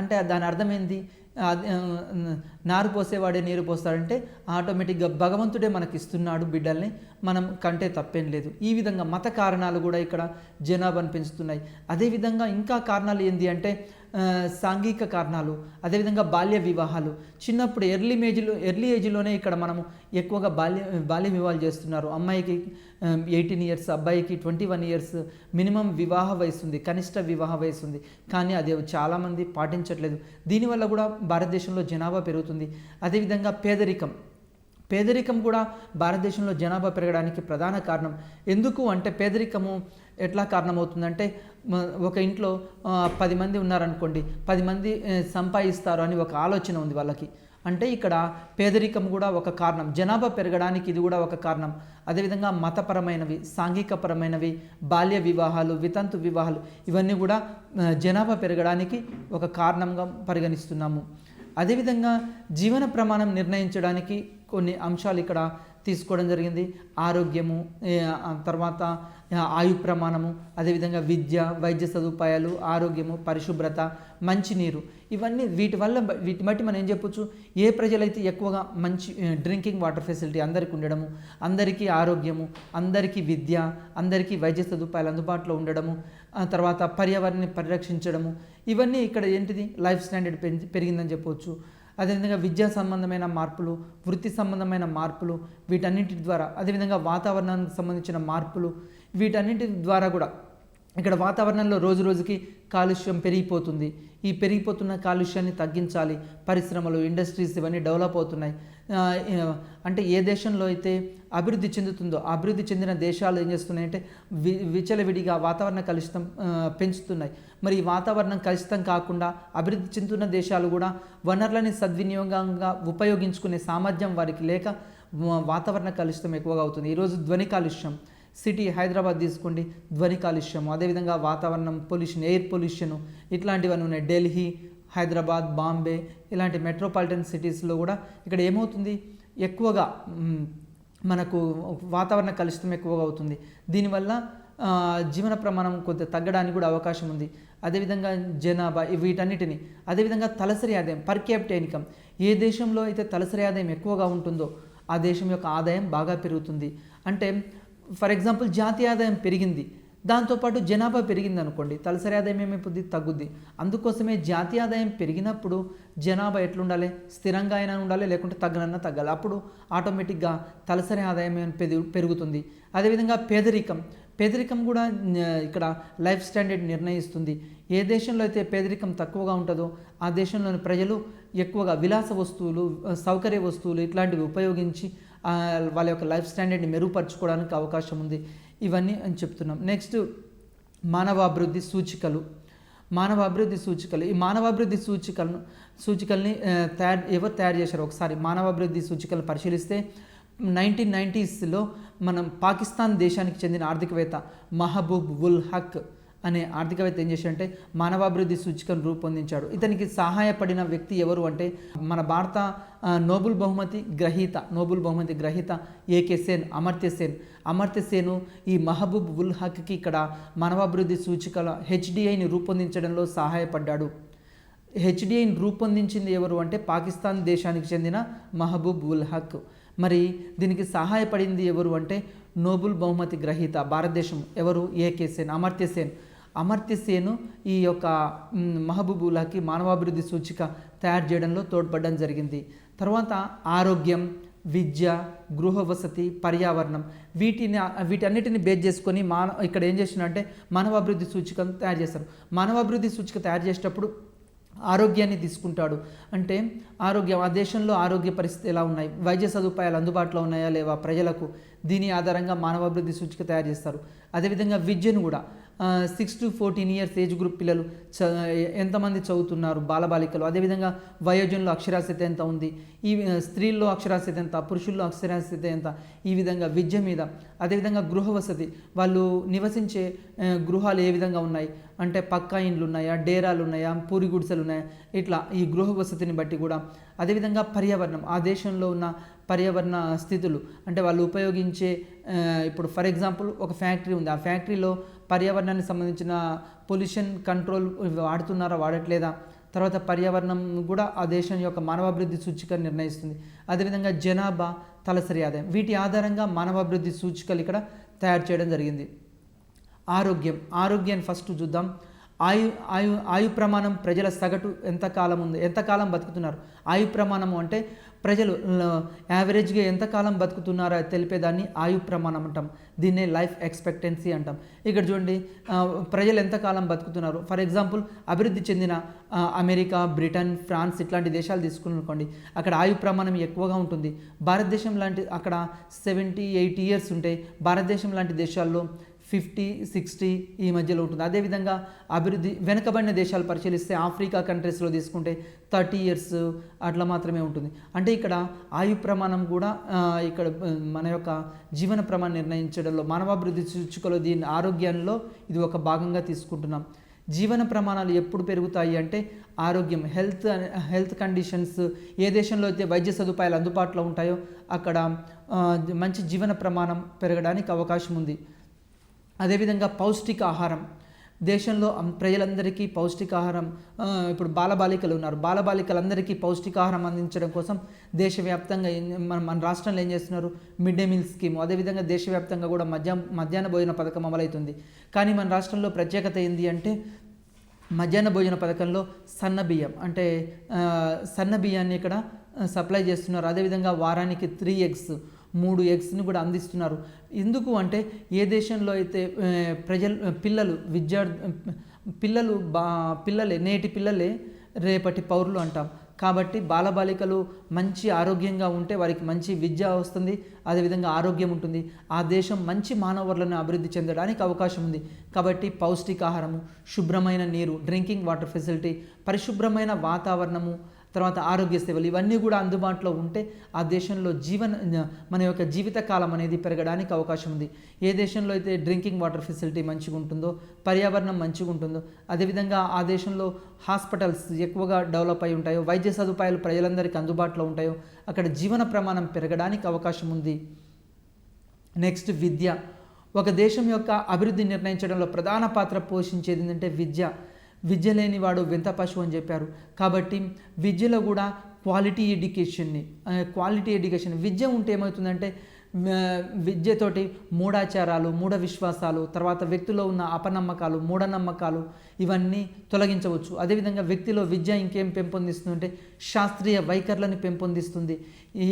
అంటే దాని అర్థం ఏంది, నారు పోసేవాడే నీరు పోస్తాడంటే ఆటోమేటిక్గా భగవంతుడే మనకి ఇస్తున్నాడు బిడ్డల్ని, మనం కంటే తప్పేం లేదు. ఈ విధంగా మత కారణాలు కూడా ఇక్కడ జనాభాను పెంచుతున్నాయి. అదేవిధంగా ఇంకా కారణాలు ఏంటి అంటే సాంఘిక కారణాలు, అదేవిధంగా బాల్య వివాహాలు. చిన్నప్పుడు ఎర్లీ ఏజ్లోనే ఇక్కడ మనము ఎక్కువగా బాల్య వివాహాలు చేస్తున్నారు. అమ్మాయికి 18 years, అబ్బాయికి 21 years మినిమం వివాహ వయసు ఉంది, కనిష్ట వివాహ వయసు ఉంది. కానీ అది చాలామంది పాటించట్లేదు. దీనివల్ల కూడా భారతదేశంలో జనాభా పెరుగుతుంది. అదేవిధంగా పేదరికం కూడా భారతదేశంలో జనాభా పెరగడానికి ప్రధాన కారణం. ఎందుకు అంటే పేదరికము ఎట్లా కారణమవుతుందంటే ఒక ఇంట్లో 10 మంది ఉన్నారనుకోండి, 10 మంది సంపాదిస్తారు అని ఒక ఆలోచన ఉంది వాళ్ళకి. అంటే ఇక్కడ పేదరికం కూడా ఒక కారణం, జనాభా పెరగడానికి ఇది కూడా ఒక కారణం. అదేవిధంగా మతపరమైనవి, సాంఘికపరమైనవి, బాల్య వివాహాలు, వితంతు వివాహాలు, ఇవన్నీ కూడా జనాభా పెరగడానికి ఒక కారణంగా పరిగణిస్తున్నాము. అదేవిధంగా జీవన ప్రమాణం నిర్ణయించడానికి కొన్ని అంశాలు ఇక్కడ తీసుకోవడం జరిగింది. ఆరోగ్యము, తర్వాత ఆయు ప్రమాణము, అదేవిధంగా విద్య, వైద్య సదుపాయాలు, ఆరోగ్యము, పరిశుభ్రత, మంచినీరు, ఇవన్నీ వీటి బట్టి మనం ఏం చెప్పొచ్చు, ఏ ప్రజలైతే ఎక్కువగా మంచి డ్రింకింగ్ వాటర్ ఫెసిలిటీ అందరికీ ఉండడము, అందరికీ ఆరోగ్యము, అందరికీ విద్య, అందరికీ వైద్య సదుపాయాలు అందుబాటులో ఉండడము, తర్వాత పర్యావరణాన్ని పరిరక్షించడము, ఇవన్నీ ఇక్కడ ఏంటిది లైఫ్ స్టాండర్డ్ పెరిగిందని చెప్పవచ్చు. అదేవిధంగా విద్యా సంబంధమైన మార్పులు, వృత్తి సంబంధమైన మార్పులు, వీటన్నింటి ద్వారా, అదేవిధంగా వాతావరణానికి సంబంధించిన మార్పులు, వీటన్నింటి ద్వారా కూడా ఇక్కడ వాతావరణంలో రోజు రోజుకి కాలుష్యం పెరిగిపోతుంది. ఈ పెరిగిపోతున్న కాలుష్యాన్ని తగ్గించాలి. పరిశ్రమలు, ఇండస్ట్రీస్ ఇవన్నీ డెవలప్ అవుతున్నాయి. అంటే ఏ దేశంలో అయితే అభివృద్ధి చెందుతుందో అభివృద్ధి చెందిన దేశాలు ఏం చేస్తున్నాయంటే విచలవిడిగా వాతావరణ కలుషితం పెంచుతున్నాయి. మరి ఈ వాతావరణం కలుషితం కాకుండా అభివృద్ధి చెందుతున్న దేశాలు కూడా వనరులని సద్వినియోగంగా ఉపయోగించుకునే సామర్థ్యం వారికి లేక వాతావరణ కలుషితం ఎక్కువగా అవుతుంది. ఈరోజు ధ్వని కాలుష్యం, సిటీ హైదరాబాద్ తీసుకోండి, ధ్వని కాలుష్యము, అదేవిధంగా వాతావరణం పొల్యూషన్, ఎయిర్ పొల్యూషను, ఇట్లాంటివన్నీ ఉన్నాయి. ఢిల్లీ, హైదరాబాద్, బాంబే ఇలాంటి మెట్రోపాలిటన్ సిటీస్లో కూడా ఇక్కడ ఏమవుతుంది, ఎక్కువగా మనకు వాతావరణ కలుషితం ఎక్కువగా అవుతుంది. దీనివల్ల జీవన ప్రమాణం కొంత తగ్గడానికి కూడా అవకాశం ఉంది. అదేవిధంగా జనాభా వీటన్నిటిని, అదేవిధంగా తలసరి ఆదాయం పర్ క్యాపిటా ఇన్కమ్, ఏ దేశంలో అయితే తలసరి ఆదాయం ఎక్కువగా ఉంటుందో ఆ దేశం యొక్క ఆదాయం బాగా పెరుగుతుంది. అంటే ఫర్ ఎగ్జాంపుల్ జాతీయ ఆదాయం పెరిగింది, దాంతోపాటు జనాభా పెరిగింది అనుకోండి, తలసరి ఆదాయం ఏమైపోద్ది, తగ్గుద్ది. అందుకోసమే జాతీయ ఆదాయం పెరిగినప్పుడు జనాభా ఎట్లుండాలి, స్థిరంగా అయినా ఉండాలి, లేకుంటే తగ్గనన్నా తగ్గాలి. అప్పుడు ఆటోమేటిక్గా తలసరి ఆదాయం పెరుగుతుంది. అదేవిధంగా పేదరికం కూడా ఇక్కడ లైఫ్ స్టాండర్డ్ నిర్ణయిస్తుంది. ఏ దేశంలో అయితే పేదరికం తక్కువగా ఉంటుందో ఆ దేశంలోని ప్రజలు ఎక్కువగా విలాస వస్తువులు, సౌకర్య వస్తువులు ఇట్లాంటివి ఉపయోగించి వాళ్ళ యొక్క లైఫ్ స్టాండర్డ్ని మెరుగుపరచుకోవడానికి అవకాశం ఉంది. ఇవన్నీ అని చెప్తున్నాం. నెక్స్ట్ మానవాభివృద్ధి సూచికలు. ఈ మానవాభివృద్ధి సూచికల్ని ఎవరు తయారు చేశారు, ఒకసారి మానవాభివృద్ధి సూచికలను పరిశీలిస్తే 1990స్లో మనం పాకిస్తాన్ దేశానికి చెందిన ఆర్థికవేత్త మహబూబ్ ఉల్ హక్ అనే ఆర్థికవేత్త ఏం చేశాడంటే మానవాభివృద్ధి సూచికను రూపొందించాడు. ఇతనికి సహాయపడిన వ్యక్తి ఎవరు అంటే మన భారత నోబెల్ బహుమతి గ్రహీత ఏకే సేన్, అమర్త్య సేను ఈ మహబూబ్ ఉల్ హక్కి ఇక్కడ మానవాభివృద్ధి సూచికల హెచ్డిఐని రూపొందించడంలో సహాయపడ్డాడు. హెచ్డిఐని రూపొందించింది ఎవరు అంటే పాకిస్తాన్ దేశానికి చెందిన మహబూబ్ ఉల్ హక్. మరి దీనికి సహాయపడింది ఎవరు అంటే నోబెల్ బహుమతి గ్రహీత భారతదేశం ఎవరు, ఏకే సేన్, అమర్త్య సేను ఈ యొక్క మహబూబుల్లాకి మానవాభివృద్ధి సూచిక తయారు చేయడంలో తోడ్పడడం జరిగింది. తర్వాత ఆరోగ్యం, విద్య, గృహ వసతి, పర్యావరణం వీటన్నిటిని బేస్ చేసుకొని ఇక్కడ ఏం చేసినంటే మానవాభివృద్ధి సూచికను తయారు చేస్తారు. మానవాభివృద్ధి సూచిక తయారు చేసేటప్పుడు ఆరోగ్యాన్ని తీసుకుంటాడు. అంటే ఆరోగ్యం, ఆ దేశంలో ఆరోగ్య పరిస్థితి ఎలా ఉన్నాయి, వైద్య సదుపాయాలు అందుబాటులో ఉన్నాయా లేవా ప్రజలకు, దీని ఆధారంగా మానవాభివృద్ధి సూచిక తయారు చేస్తారు. అదేవిధంగా విద్యను కూడా 6 to 14 ఇయర్స్ ఏజ్ గ్రూప్ పిల్లలు ఎంతమంది చదువుతున్నారు, బాలబాలికలు, అదేవిధంగా వయోజనులు అక్షరాస్యత ఎంత ఉంది, ఈ స్త్రీల్లో అక్షరాస్యత ఎంత, పురుషుల్లో అక్షరాస్యత ఎంత, ఈ విధంగా విద్య మీద. అదేవిధంగా గృహ వసతి, వాళ్ళు నివసించే గృహాలు ఏ విధంగా ఉన్నాయి అంటే పక్కా ఇండ్లు ఉన్నాయా, డేరాలు ఉన్నాయా, పూరి గుడిసెలు ఉన్నాయా, ఇట్లా ఈ గృహ వసతిని బట్టి కూడా. అదేవిధంగా పర్యావరణం, ఆ దేశంలో ఉన్న పర్యావరణ స్థితులు, అంటే వాళ్ళు ఉపయోగించే ఇప్పుడు ఫర్ ఎగ్జాంపుల్ ఒక ఫ్యాక్టరీ ఉంది, ఆ ఫ్యాక్టరీలో పర్యావరణానికి సంబంధించిన పొల్యూషన్ కంట్రోల్ వాడుతున్నారా వాడట్లేదా, తర్వాత పర్యావరణం కూడా ఆ దేశం యొక్క మానవాభివృద్ధి సూచిక నిర్ణయిస్తుంది. అదేవిధంగా జనాభా, తలసరి ఆదాయం, వీటి ఆధారంగా మానవాభివృద్ధి సూచికలు ఇక్కడ తయారు చేయడం జరిగింది. ఆరోగ్యాన్ని ఫస్ట్ చూద్దాం. ఆయు ప్రమాణం, ప్రజల సగటు ఎంతకాలం బతుకుతున్నారు. ఆయు ప్రమాణము అంటే ప్రజలు యావరేజ్గా ఎంతకాలం బతుకుతున్నారో తెలిపేదాన్ని ఆయు ప్రమాణం అంటాం. దీన్నే లైఫ్ ఎక్స్పెక్టెన్సీ అంటాం. ఇక్కడ చూడండి, ప్రజలు ఎంతకాలం బతుకుతున్నారు. ఫర్ ఎగ్జాంపుల్ అభివృద్ధి చెందిన అమెరికా, బ్రిటన్, ఫ్రాన్స్ ఇట్లాంటి దేశాలు తీసుకునుకోండి, అక్కడ ఆయు ప్రమాణం ఎక్కువగా ఉంటుంది. భారతదేశం లాంటి అక్కడ 70-80 ఇయర్స్ ఉంటాయి. భారతదేశం లాంటి దేశాల్లో 50-60 ఈ మధ్యలో ఉంటుంది. అదేవిధంగా అభివృద్ధి వెనుకబడిన దేశాలు పరిశీలిస్తే ఆఫ్రికా కంట్రీస్లో తీసుకుంటే 30 ఇయర్స్ అట్లా మాత్రమే ఉంటుంది. అంటే ఇక్కడ ఆయు ప్రమాణం కూడా ఇక్కడ మన యొక్క జీవన ప్రమాణం నిర్ణయించడంలో మానవాభివృద్ధి సూచికలో దీని ఆరోగ్యంలో ఇది ఒక భాగంగా తీసుకుంటున్నాం. జీవన ప్రమాణాలు ఎప్పుడు పెరుగుతాయి అంటే ఆరోగ్యం, హెల్త్ కండిషన్స్, ఏ దేశంలో అయితే వైద్య సదుపాయాలు అందుబాటులో ఉంటాయో అక్కడ మంచి జీవన ప్రమాణం పెరగడానికి అవకాశం ఉంది. అదేవిధంగా పౌష్టికాహారం, దేశంలో ప్రజలందరికీ పౌష్టికాహారం, ఇప్పుడు బాలబాలికలు ఉన్నారు, బాలబాలికలందరికీ పౌష్టికాహారం అందించడం కోసం దేశవ్యాప్తంగా మన రాష్ట్రంలో ఏం చేస్తున్నారు, మిడ్ డే మీల్ స్కీమ్. అదేవిధంగా దేశవ్యాప్తంగా కూడా మధ్యాహ్న భోజన పథకం అమలవుతుంది. కానీ మన రాష్ట్రంలో ప్రత్యేకత ఏంటి అంటే మధ్యాహ్న భోజన పథకంలో సన్నబియ్యం, అంటే సన్నబియ్యాన్ని ఇక్కడ సప్లై చేస్తున్నారు. అదేవిధంగా వారానికి 3 eggs 3 eggsని కూడా అందిస్తున్నారు. ఎందుకు అంటే ఏ దేశంలో అయితే నేటి పిల్లలే రేపటి పౌరులు అంటాం. కాబట్టి బాలబాలికలు మంచి ఆరోగ్యంగా ఉంటే వారికి మంచి విద్య వస్తుంది, అదేవిధంగా ఆరోగ్యం ఉంటుంది. ఆ దేశం మంచి మానవులను అభివృద్ధి చెందడానికి అవకాశం ఉంది. కాబట్టి పౌష్టికాహారము, శుభ్రమైన నీరు, డ్రింకింగ్ వాటర్ ఫెసిలిటీ, పరిశుభ్రమైన వాతావరణము, తర్వాత ఆరోగ్య సేవలు, ఇవన్నీ కూడా అందుబాటులో ఉంటే ఆ దేశంలో మన యొక్క జీవితకాలం అనేది పెరగడానికి అవకాశం ఉంది. ఏ దేశంలో అయితే డ్రింకింగ్ వాటర్ ఫెసిలిటీ మంచిగా ఉంటుందో, పర్యావరణం మంచిగా ఉంటుందో, అదేవిధంగా ఆ దేశంలో హాస్పిటల్స్ ఎక్కువగా డెవలప్ అయి ఉంటాయో, వైద్య సదుపాయాలు ప్రజలందరికీ అందుబాటులో ఉంటాయో అక్కడ జీవన ప్రమాణం పెరగడానికి అవకాశం ఉంది. నెక్స్ట్ విద్య. ఒక దేశం యొక్క అభివృద్ధి నిర్ణయించడంలో ప్రధాన పాత్ర పోషించేది ఏంటంటే విద్య. విద్య లేనివాడు వింత పశువు అని చెప్పారు. కాబట్టి విద్యలో కూడా క్వాలిటీ ఎడ్యుకేషన్ విద్య ఉంటే ఏమవుతుందంటే విద్యతోటి మూఢాచారాలు, మూఢ విశ్వాసాలు, తర్వాత వ్యక్తిలో ఉన్న అపనమ్మకాలు, మూఢనమ్మకాలు ఇవన్నీ తొలగించవచ్చు. అదేవిధంగా వ్యక్తిలో విద్య ఇంకేం పెంపొందిస్తుందంటే శాస్త్రీయ వైఖరులను పెంపొందిస్తుంది. ఈ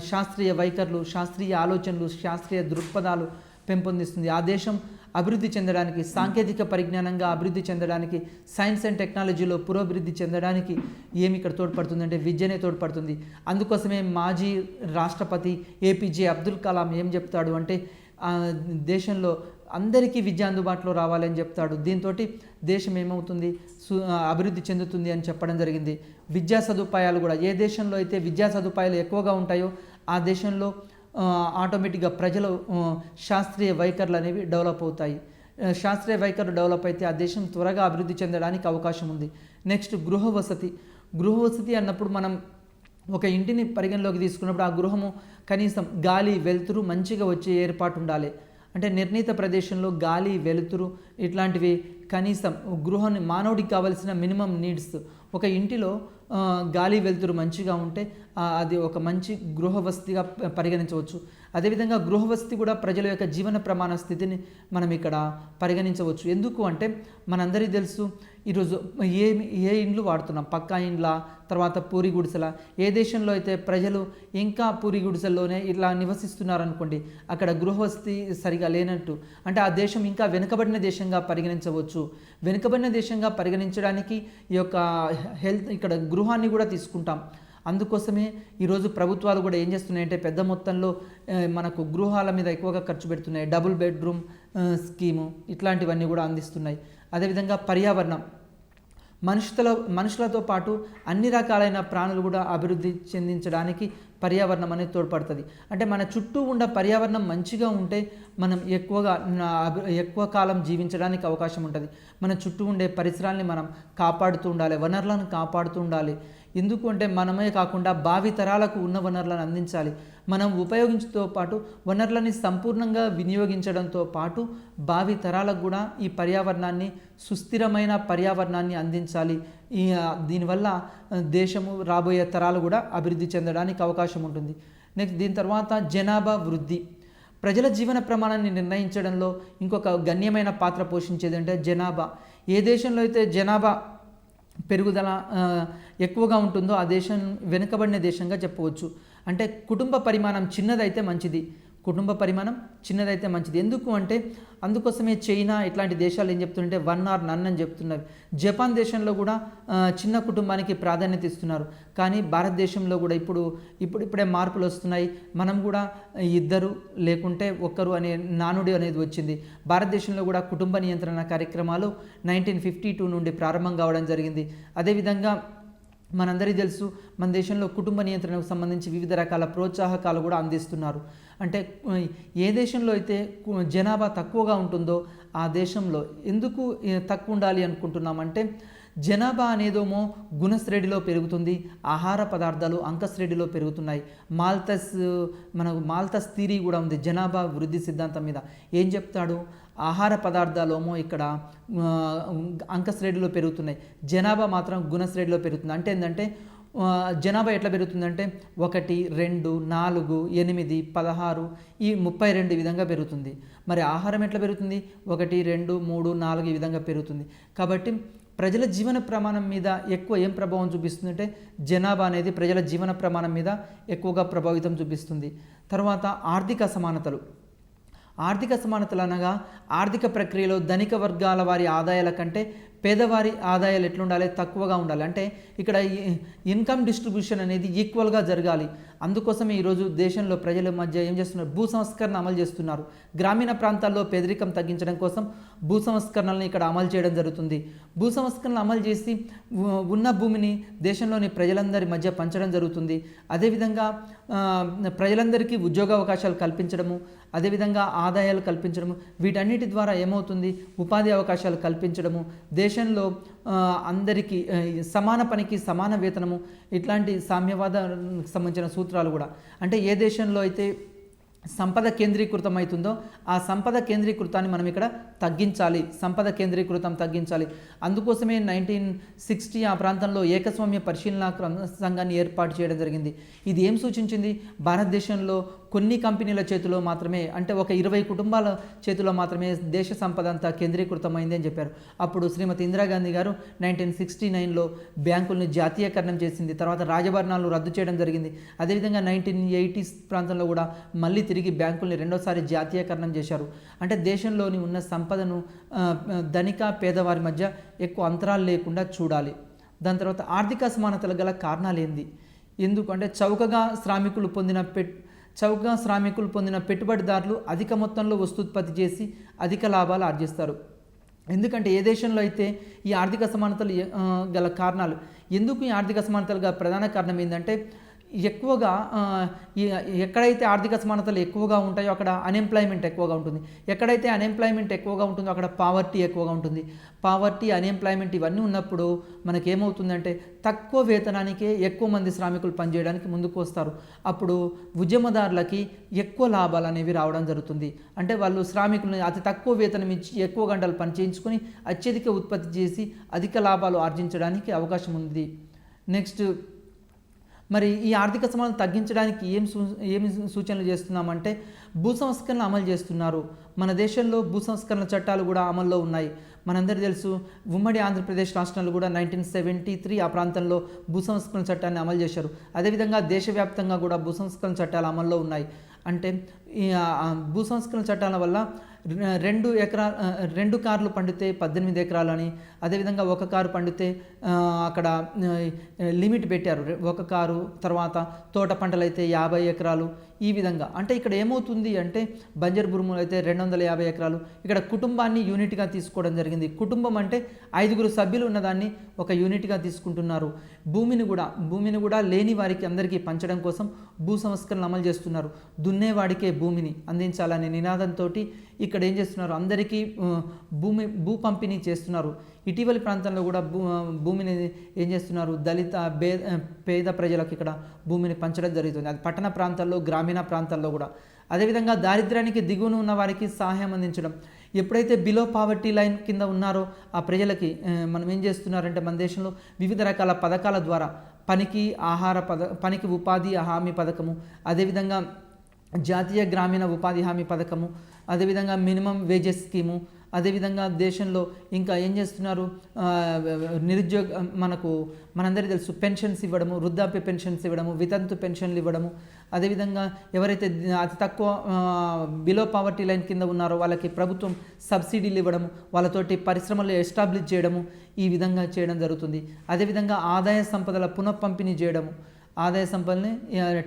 శాస్త్రీయ వైఖరులు, శాస్త్రీయ ఆలోచనలు, శాస్త్రీయ దృక్పథాలు పెంపొందిస్తుంది. ఆ దేశం అభివృద్ధి చెందడానికి, సాంకేతిక పరిజ్ఞానంగా అభివృద్ధి చెందడానికి, సైన్స్ అండ్ టెక్నాలజీలో పురోభివృద్ధి చెందడానికి ఏమి ఇక్కడ తోడ్పడుతుందంటే విద్యనే తోడ్పడుతుంది. అందుకోసమే మాజీ రాష్ట్రపతి ఏపీజే అబ్దుల్ కలాం ఏం చెప్తాడు అంటే దేశంలో అందరికీ విద్య అందుబాటులో రావాలని చెప్తాడు. దీంతో దేశం ఏమవుతుంది, అభివృద్ధి చెందుతుంది అని చెప్పడం జరిగింది. విద్యా సదుపాయాలు కూడా ఏ దేశంలో అయితే విద్యా సదుపాయాలు ఎక్కువగా ఉంటాయో ఆ దేశంలో ఆటోమేటిక్గా ప్రజలు శాస్త్రీయ వైఖరులు అనేవి డెవలప్ అవుతాయి. శాస్త్రీయ వైఖరులు డెవలప్ అయితే ఆ దేశం త్వరగా అభివృద్ధి చెందడానికి అవకాశం ఉంది. నెక్స్ట్ గృహ వసతి అన్నప్పుడు మనం ఒక ఇంటిని పరిగణలోకి తీసుకున్నప్పుడు ఆ గృహము కనీసం గాలి వెలుతురు మంచిగా వచ్చే ఏర్పాటు ఉండాలి. అంటే నిర్ణీత ప్రదేశంలో గాలి వెలుతురు ఇట్లాంటివి కనీసం గృహాన్ని మానవుడికి కావలసిన మినిమం నీడ్స్. ఒక ఇంటిలో గాలి వెలుతురు మంచిగా ఉంటే అది ఒక మంచి గృహవసతిగా పరిగణించవచ్చు. అదేవిధంగా గృహవసతి కూడా ప్రజల యొక్క జీవన ప్రమాణ స్థితిని మనం ఇక్కడ పరిగణించవచ్చు. ఎందుకు అంటే మనందరికీ తెలుసు ఈరోజు ఏ ఇండ్లు వాడుతున్నాం, పక్కా ఇండ్ల, తర్వాత పూరి గుడిసెల. ఏ దేశంలో అయితే ప్రజలు ఇంకా పూరి గుడిసెల్లోనే ఇట్లా నివసిస్తున్నారనుకోండి, అక్కడ గృహవసతి సరిగా లేనట్టు, అంటే ఆ దేశం ఇంకా వెనుకబడిన దేశంగా పరిగణించవచ్చు. వెనుకబడిన దేశంగా పరిగణించడానికి ఈ యొక్క ఇక్కడ గృహాన్ని కూడా తీసుకుంటాం. అందుకోసమే ఈరోజు ప్రభుత్వాలు కూడా ఏం చేస్తున్నాయంటే పెద్ద మొత్తంలో మనకు గృహాల మీద ఎక్కువగా ఖర్చు పెడుతున్నాయి. డబుల్ బెడ్రూమ్ స్కీము ఇట్లాంటివన్నీ కూడా అందిస్తున్నాయి. అదేవిధంగా పర్యావరణం, మనుషులతో పాటు అన్ని రకాలైన ప్రాణులు కూడా అభివృద్ధి చెందించడానికి పర్యావరణం అనేది తోడ్పడుతుంది. అంటే మన చుట్టూ ఉన్న పర్యావరణం మంచిగా ఉంటే మనం ఎక్కువ కాలం జీవించడానికి అవకాశం ఉంటుంది. మన చుట్టూ ఉండే పరిసరాల్ని మనం కాపాడుతూ ఉండాలి, వనరులను కాపాడుతూ ఉండాలి. ఎందుకు అంటే మనమే కాకుండా భావి తరాలకు ఉన్న వనరులను అందించాలి. మనం ఉపయోగించడంతో పాటు వనరులని సంపూర్ణంగా వినియోగించడంతో పాటు భావి తరాలకు కూడా ఈ పర్యావరణాన్ని, సుస్థిరమైన పర్యావరణాన్ని అందించాలి. దీనివల్ల దేశము రాబోయే తరాలు కూడా అభివృద్ధి చెందడానికి అవకాశం ఉంటుంది. నెక్స్ట్ దీని తర్వాత జనాభా వృద్ధి. ప్రజల జీవన ప్రమాణాన్ని నిర్ణయించడంలో ఇంకొక గణనీయమైన పాత్ర పోషించేది అంటే జనాభా. ఏ దేశంలో అయితే జనాభా పెరుగుదల ఎక్కువగా ఉంటుందో ఆ దేశం వెనుకబడిన దేశంగా చెప్పవచ్చు. అంటే కుటుంబ పరిమాణం చిన్నదైతే మంచిది. ఎందుకు అంటే అందుకోసమే చైనా ఇట్లాంటి దేశాలు ఏం చెప్తుంటే 1 or none అని చెప్తున్నారు. జపాన్ దేశంలో కూడా చిన్న కుటుంబానికి ప్రాధాన్యత ఇస్తున్నారు. కానీ భారతదేశంలో కూడా ఇప్పుడే మార్పులు వస్తున్నాయి. మనం కూడా 2 లేకుంటే 1 అనే నానుడి అనేది వచ్చింది. భారతదేశంలో కూడా కుటుంబ నియంత్రణ కార్యక్రమాలు 1952 నుండి ప్రారంభం కావడం జరిగింది. అదేవిధంగా మనందరికీ తెలుసు మన దేశంలో కుటుంబ నియంత్రణకు సంబంధించి వివిధ రకాల ప్రోత్సాహకాలు కూడా అందిస్తున్నారు. అంటే ఏ దేశంలో అయితే జనాభా తక్కువగా ఉంటుందో ఆ దేశంలో ఎందుకు తక్కువ ఉండాలి అనుకుంటున్నామంటే జనాభా అనేదేమో గుణశ్రేణిలో పెరుగుతుంది, ఆహార పదార్థాలు అంకశ్రేణిలో పెరుగుతున్నాయి. మాల్తస్ థియరీ కూడా ఉంది జనాభా వృద్ధి సిద్ధాంతం మీద. ఏం చెప్తాడు, ఆహార పదార్థాలేమో ఇక్కడ అంకశ్రేణిలో పెరుగుతున్నాయి, జనాభా మాత్రం గుణశ్రేణిలో పెరుగుతుంది. అంటే ఏంటంటే జనాభా ఎట్లా పెరుగుతుందంటే 1, 2, 4, 8, 16 ఈ 32 ఈ విధంగా పెరుగుతుంది. మరి ఆహారం ఎట్లా పెరుగుతుంది, 1, 2, 3, 4 ఈ విధంగా పెరుగుతుంది. కాబట్టి ప్రజల జీవన ప్రమాణం మీద ఎక్కువ ఏం ప్రభావం చూపిస్తుందంటే జనాభా అనేది ప్రజల జీవన ప్రమాణం మీద ఎక్కువగా ప్రభావితం చూపిస్తుంది. తర్వాత ఆర్థిక సమానతలు అనగా ఆర్థిక ప్రక్రియలో ధనిక వర్గాల వారి ఆదాయాల కంటే పేదవారి ఆదాయాలు ఎట్లుండాలి, తక్కువగా ఉండాలి. అంటే ఇక్కడ ఇన్కమ్ డిస్ట్రిబ్యూషన్ అనేది ఈక్వల్గా జరగాలి. అందుకోసమే ఈరోజు దేశంలో ప్రజల మధ్య ఏం చేస్తున్నారు, భూ సంస్కరణ అమలు చేస్తున్నారు. గ్రామీణ ప్రాంతాల్లో పేదరికం తగ్గించడం కోసం భూ సంస్కరణలను ఇక్కడ అమలు చేయడం జరుగుతుంది. భూ సంస్కరణలు అమలు చేసి ఉన్న భూమిని దేశంలోని ప్రజలందరి మధ్య పంచడం జరుగుతుంది. అదేవిధంగా ప్రజలందరికీ ఉద్యోగ అవకాశాలు కల్పించడము, అదేవిధంగా ఆదాయాలు కల్పించడము, వీటన్నిటి ద్వారా ఏమవుతుంది, ఉపాధి అవకాశాలు కల్పించడము, దేశంలో అందరికీ సమాన పనికి సమాన వేతనము, ఇట్లాంటి సామ్యవాదానికి సంబంధించిన సూత్రాలు కూడా. అంటే ఏ దేశంలో అయితే సంపద కేంద్రీకృతం అవుతుందో ఆ సంపద కేంద్రీకృతాన్ని మనం ఇక్కడ తగ్గించాలి, సంపద కేంద్రీకృతం తగ్గించాలి. అందుకోసమే 1960 ఆ ప్రాంతంలో ఏకస్వామ్య పరిశీలన సంఘాన్ని ఏర్పాటు చేయడం జరిగింది. ఇది ఏం సూచించింది? భారతదేశంలో కొన్ని కంపెనీల చేతిలో మాత్రమే, అంటే ఒక 20 కుటుంబాల చేతిలో మాత్రమే దేశ సంపద అంతా కేంద్రీకృతమైంది అని చెప్పారు. అప్పుడు శ్రీమతి ఇందిరాగాంధీ గారు 1969లో బ్యాంకుల్ని జాతీయకరణం చేసింది. తర్వాత రాజభరణాలు రద్దు చేయడం జరిగింది. అదేవిధంగా 1980s ప్రాంతంలో కూడా మళ్ళీ తిరిగి బ్యాంకుల్ని రెండోసారి జాతీయకరణం చేశారు. అంటే దేశంలోని ఉన్న సంపదను ధనిక పేదవారి మధ్య ఎక్కువ అంతరాలు లేకుండా చూడాలి. దాని తర్వాత ఆర్థిక అసమానతలు గల కారణాలు ఏంది? ఎందుకంటే చౌకగా శ్రామికులు పొందిన పెట్టుబడిదారులు అధిక మొత్తంలో వస్తూత్పత్తి చేసి అధిక లాభాలు ఆర్జిస్తారు. ఎందుకంటే ఏ దేశంలో అయితే ఈ ఆర్థిక అసమానతలు గల కారణాలు, ఎందుకు ఈ ఆర్థిక అసమానతలు గల ప్రధాన కారణం ఏంటంటే ఎక్కువగా ఎక్కడైతే ఆర్థిక అసమానతలు ఎక్కువగా ఉంటాయో అక్కడ అన్ఎంప్లాయ్మెంట్ ఎక్కువగా ఉంటుంది. ఎక్కడైతే అన్ఎంప్లాయ్మెంట్ ఎక్కువగా ఉంటుందో అక్కడ పావర్టీ ఎక్కువగా ఉంటుంది. పావర్టీ, అన్ఎంప్లాయ్మెంట్ ఇవన్నీ ఉన్నప్పుడు మనకేమవుతుందంటే తక్కువ వేతనానికే ఎక్కువ మంది శ్రామికులు పనిచేయడానికి ముందుకు వస్తారు. అప్పుడు ఉద్యమదారులకి ఎక్కువ లాభాలు అనేవి రావడం జరుగుతుంది. అంటే వాళ్ళు శ్రామికులను అతి తక్కువ వేతనం ఇచ్చి ఎక్కువ గంటలు పని చేయించుకొని అత్యధిక ఉత్పత్తి చేసి అధిక లాభాలు ఆర్జించడానికి అవకాశం ఉంది. నెక్స్ట్, మరి ఈ ఆర్థిక సమానతను తగ్గించడానికి ఏమి సూచనలు చేస్తున్నామంటే భూ సంస్కరణలు అమలు చేస్తున్నారు. మన దేశంలో భూ సంస్కరణ చట్టాలు కూడా అమల్లో ఉన్నాయి. మనందరికీ తెలుసు, ఉమ్మడి ఆంధ్రప్రదేశ్ రాష్ట్రంలో కూడా 1973 ఆ ప్రాంతంలో భూ సంస్కరణ చట్టాన్ని అమలు చేశారు. అదేవిధంగా దేశవ్యాప్తంగా కూడా భూ సంస్కరణ చట్టాలు అమల్లో ఉన్నాయి. అంటే ఈ భూ సంస్కరణ చట్టాల వల్ల 2 కార్లు పండితే 18 ఎకరాలు అని, అదేవిధంగా 1 కారు పండితే అక్కడ లిమిట్ పెట్టారు. 1 కారు, తర్వాత తోట పంటలు అయితే 50 ఎకరాలు. ఈ విధంగా అంటే ఇక్కడ ఏమవుతుంది అంటే బంజరు భూములు అయితే 250 ఎకరాలు. ఇక్కడ కుటుంబాన్ని యూనిట్గా తీసుకోవడం జరిగింది. కుటుంబం అంటే 5 సభ్యులు ఉన్నదాన్ని ఒక యూనిట్గా తీసుకుంటున్నారు. భూమిని కూడా లేని వారికి అందరికీ పంచడం కోసం భూ సంస్కరణలు అమలు చేస్తున్నారు. దున్నేవాడికే భూమిని అందించాలనే నినాదంతో ఇక్కడ ఏం చేస్తున్నారు, అందరికీ భూ పంపిణీ చేస్తున్నారు. ఇటీవలి ప్రాంతంలో కూడా భూమిని ఏం చేస్తున్నారు, దళిత పేద ప్రజలకు ఇక్కడ భూమిని పంచడం జరుగుతుంది. అది పట్టణ ప్రాంతాల్లో, గ్రామీణ ప్రాంతాల్లో కూడా. అదేవిధంగా దారిద్ర్యానికి దిగువన ఉన్న వారికి సహాయం అందించడం. ఎప్పుడైతే బిలో పావర్టీ లైన్ కింద ఉన్నారో ఆ ప్రజలకి మనం ఏం చేస్తున్నారంటే మన దేశంలో వివిధ రకాల పథకాల ద్వారా పనికి ఉపాధి హామీ పథకము, అదేవిధంగా జాతీయ గ్రామీణ ఉపాధి హామీ పథకము, అదేవిధంగా మినిమం వేజెస్ స్కీము, అదేవిధంగా దేశంలో ఇంకా ఏం చేస్తున్నారు, మనందరికీ తెలుసు పెన్షన్స్ ఇవ్వడము, వృద్ధాప్య పెన్షన్స్ ఇవ్వడము, వితంతు పెన్షన్లు ఇవ్వడము, అదేవిధంగా ఎవరైతే అతి తక్కువ బిలో పావర్టీ లైన్ కింద ఉన్నారో వాళ్ళకి ప్రభుత్వం సబ్సిడీలు ఇవ్వడము, వాళ్ళతోటి పరిశ్రమలు ఎస్టాబ్లిష్ చేయడము, ఈ విధంగా చేయడం జరుగుతుంది. అదేవిధంగా ఆదాయ సంపదల పునఃపంపిణీ చేయడము, ఆదాయ సంపదని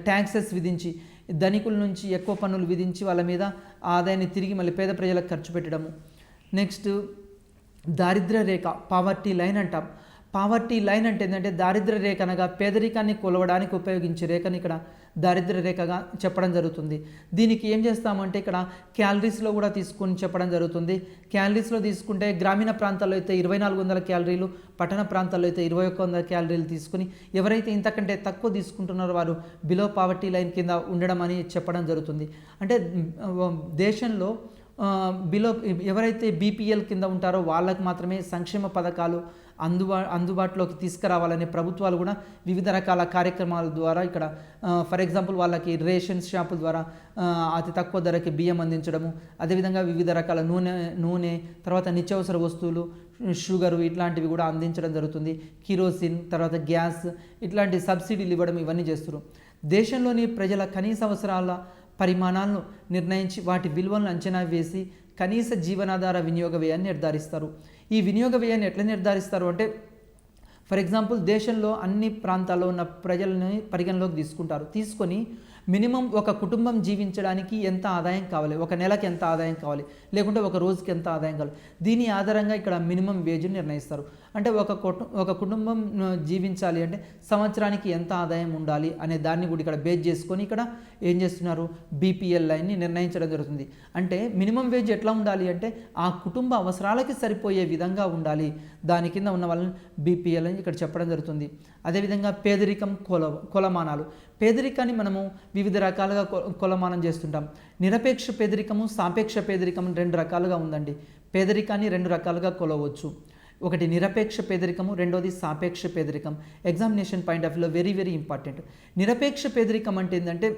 ట్యాక్సెస్ విధించి ధనికుల నుంచి ఎక్కువ పన్నులు విధించి వాళ్ళ మీద ఆదాయాన్ని తిరిగి మళ్ళీ పేద ప్రజలకు ఖర్చు పెట్టడము. నెక్స్ట్, దారిద్ర్య రేఖ, పావర్టీ లైన్ అంటాం. పావర్టీ లైన్ అంటే ఏంటంటే దారిద్ర్య రేఖ అనగా పేదరికాన్ని కొలవడానికి ఉపయోగించే రేఖని ఇక్కడ దారిద్ర్య రేఖగా చెప్పడం జరుగుతుంది. దీనికి ఏం చేస్తామంటే ఇక్కడ క్యాలరీస్లో కూడా తీసుకొని చెప్పడం జరుగుతుంది. క్యాలరీస్లో తీసుకుంటే గ్రామీణ ప్రాంతాల్లో అయితే 2400 క్యాలరీలు, పట్టణ ప్రాంతాల్లో అయితే 2100 క్యాలరీలు తీసుకుని ఎవరైతే ఇంతకంటే తక్కువ తీసుకుంటున్నారో వారు బిలో పావర్టీ లైన్ కింద ఉండడం అని చెప్పడం జరుగుతుంది. అంటే దేశంలో ఎవరైతే బీపీఎల్ కింద ఉంటారో వాళ్ళకు మాత్రమే సంక్షేమ పథకాలు అందుబాటులోకి తీసుకురావాలనే ప్రభుత్వాలు కూడా వివిధ రకాల కార్యక్రమాల ద్వారా ఇక్కడ ఫర్ ఎగ్జాంపుల్ వాళ్ళకి రేషన్ షాపుల ద్వారా అతి తక్కువ ధరకి బియ్యం అందించడము, అదేవిధంగా వివిధ రకాల నూనె తర్వాత నిత్యావసర వస్తువులు, షుగరు ఇట్లాంటివి కూడా అందించడం జరుగుతుంది. కిరోసిన్, తర్వాత గ్యాస్ ఇట్లాంటి సబ్సిడీలు ఇవ్వడం, ఇవన్నీ చేస్తారు. దేశంలోని ప్రజల కనీస అవసరాల పరిమాణాలను నిర్ణయించి వాటి విలువలను అంచనా వేసి కనీస జీవనాధార వినియోగ వ్యయాన్ని నిర్ధారిస్తారు. ఈ వినియోగ వ్యయాన్ని ఎట్లా నిర్ధారిస్తారు అంటే ఫర్ ఎగ్జాంపుల్ దేశంలో అన్ని ప్రాంతాల్లో ఉన్న ప్రజలని పరిగణలోకి తీసుకొని మినిమం ఒక కుటుంబం జీవించడానికి ఎంత ఆదాయం కావాలి, ఒక నెలకి ఎంత ఆదాయం కావాలి, లేకుంటే ఒక రోజుకి ఎంత ఆదాయం కావాలి, దీని ఆధారంగా ఇక్కడ మినిమం వేజ్ని నిర్ణయిస్తారు. అంటే ఒక కుటుంబం జీవించాలి అంటే సంవత్సరానికి ఎంత ఆదాయం ఉండాలి అనే దాన్ని కూడా ఇక్కడ బేస్ చేసుకొని ఇక్కడ ఏం చేస్తున్నారు, బీపీఎల్ లైన్ని నిర్ణయించడం జరుగుతుంది. అంటే మినిమం వేజ్ ఎట్లా ఉండాలి అంటే ఆ కుటుంబ అవసరాలకి సరిపోయే విధంగా ఉండాలి, దాని కింద ఉన్న వాళ్ళని బీపీఎల్ అని ఇక్కడ చెప్పడం జరుగుతుంది. అదేవిధంగా పేదరికం కొలమానాలు. పేదరికాన్ని మనము వివిధ రకాలుగా కొలమానం చేస్తుంటాం. నిరపేక్ష పేదరికము, సాపేక్ష పేదరికం 2 రకాలుగా ఉందండి. పేదరికాన్ని 2 రకాలుగా కొలవచ్చు. ఒకటి నిరపేక్ష పేదరికము, రెండోది సాపేక్ష పేదరికం. ఎగ్జామినేషన్ పాయింట్ ఆఫ్ వ్యూలో వెరీ వెరీ ఇంపార్టెంట్. నిరపేక్ష పేదరికం అంటే ఏంటంటే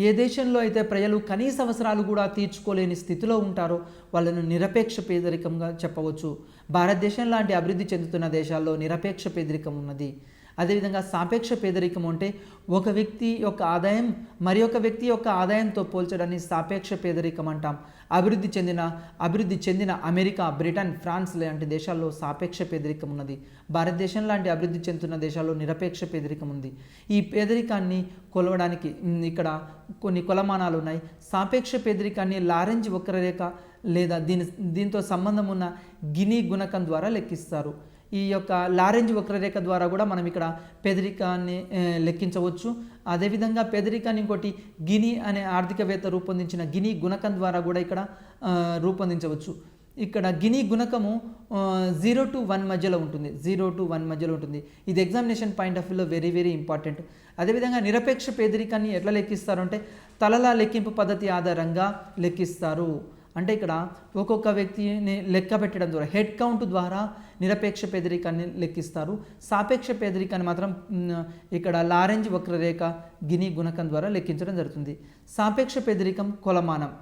ఏ దేశంలో అయితే ప్రజలు కనీస అవసరాలు కూడా తీర్చుకోలేని స్థితిలో ఉంటారో వాళ్ళను నిరపేక్ష పేదరికంగా చెప్పవచ్చు. భారతదేశం లాంటి అభివృద్ధి చెందుతున్న దేశాల్లో నిరపేక్ష పేదరికం ఉన్నది. అదేవిధంగా సాపేక్ష పేదరికం అంటే ఒక వ్యక్తి యొక్క ఆదాయం మరి ఒక వ్యక్తి యొక్క ఆదాయంతో పోల్చడాన్ని సాపేక్ష పేదరికం అంటాం. అభివృద్ధి చెందిన అమెరికా, బ్రిటన్, ఫ్రాన్స్ లాంటి దేశాల్లో సాపేక్ష పేదరికం ఉన్నది. భారతదేశం లాంటి అభివృద్ధి చెందుతున్న దేశాల్లో నిరపేక్ష పేదరికం ఉంది. ఈ పేదరికాన్ని కొలవడానికి ఇక్కడ కొన్ని కొలమానాలు ఉన్నాయి. సాపేక్ష పేదరికాన్ని లారెంజ్ వక్రరేఖ లేదా దీంతో సంబంధం ఉన్న గిని గుణకం ద్వారా లెక్కిస్తారు. ఈ యొక్క లారెంజ్ వక్రరేఖ ద్వారా కూడా మనం ఇక్కడ పేదరికాన్ని లెక్కించవచ్చు. అదేవిధంగా పేదరికాన్ని ఇంకోటి గిని అనే ఆర్థికవేత్త రూపొందించిన గిని గుణకం ద్వారా కూడా ఇక్కడ రూపొందించవచ్చు. ఇక్కడ గిని గుణకము 0 to 1 మధ్యలో ఉంటుంది. 0 to 1 మధ్యలో ఉంటుంది. ఇది ఎగ్జామినేషన్ పాయింట్ ఆఫ్ వ్యూలో వెరీ వెరీ ఇంపార్టెంట్. అదేవిధంగా నిరపేక్ష పేదరికాన్ని ఎట్లా లెక్కిస్తారు అంటే తలల లెక్కింపు పద్ధతి ఆధారంగా లెక్కిస్తారు. అంటే ఇక్కడ ఒక్కొక్క వ్యక్తిని లెక్క పెట్టడం ద్వారా హెడ్ కౌంట్ ద్వారా నిరపేక్ష పేదరికాన్ని లెక్కిస్తారు. సాపేక్ష పేదరికాన్ని మాత్రం ఇక్కడ లారెంజ్ వక్రరేఖ గిని గుణకం ద్వారా లెక్కించడం జరుగుతుంది. సాపేక్ష పేదరికం కొలమానం.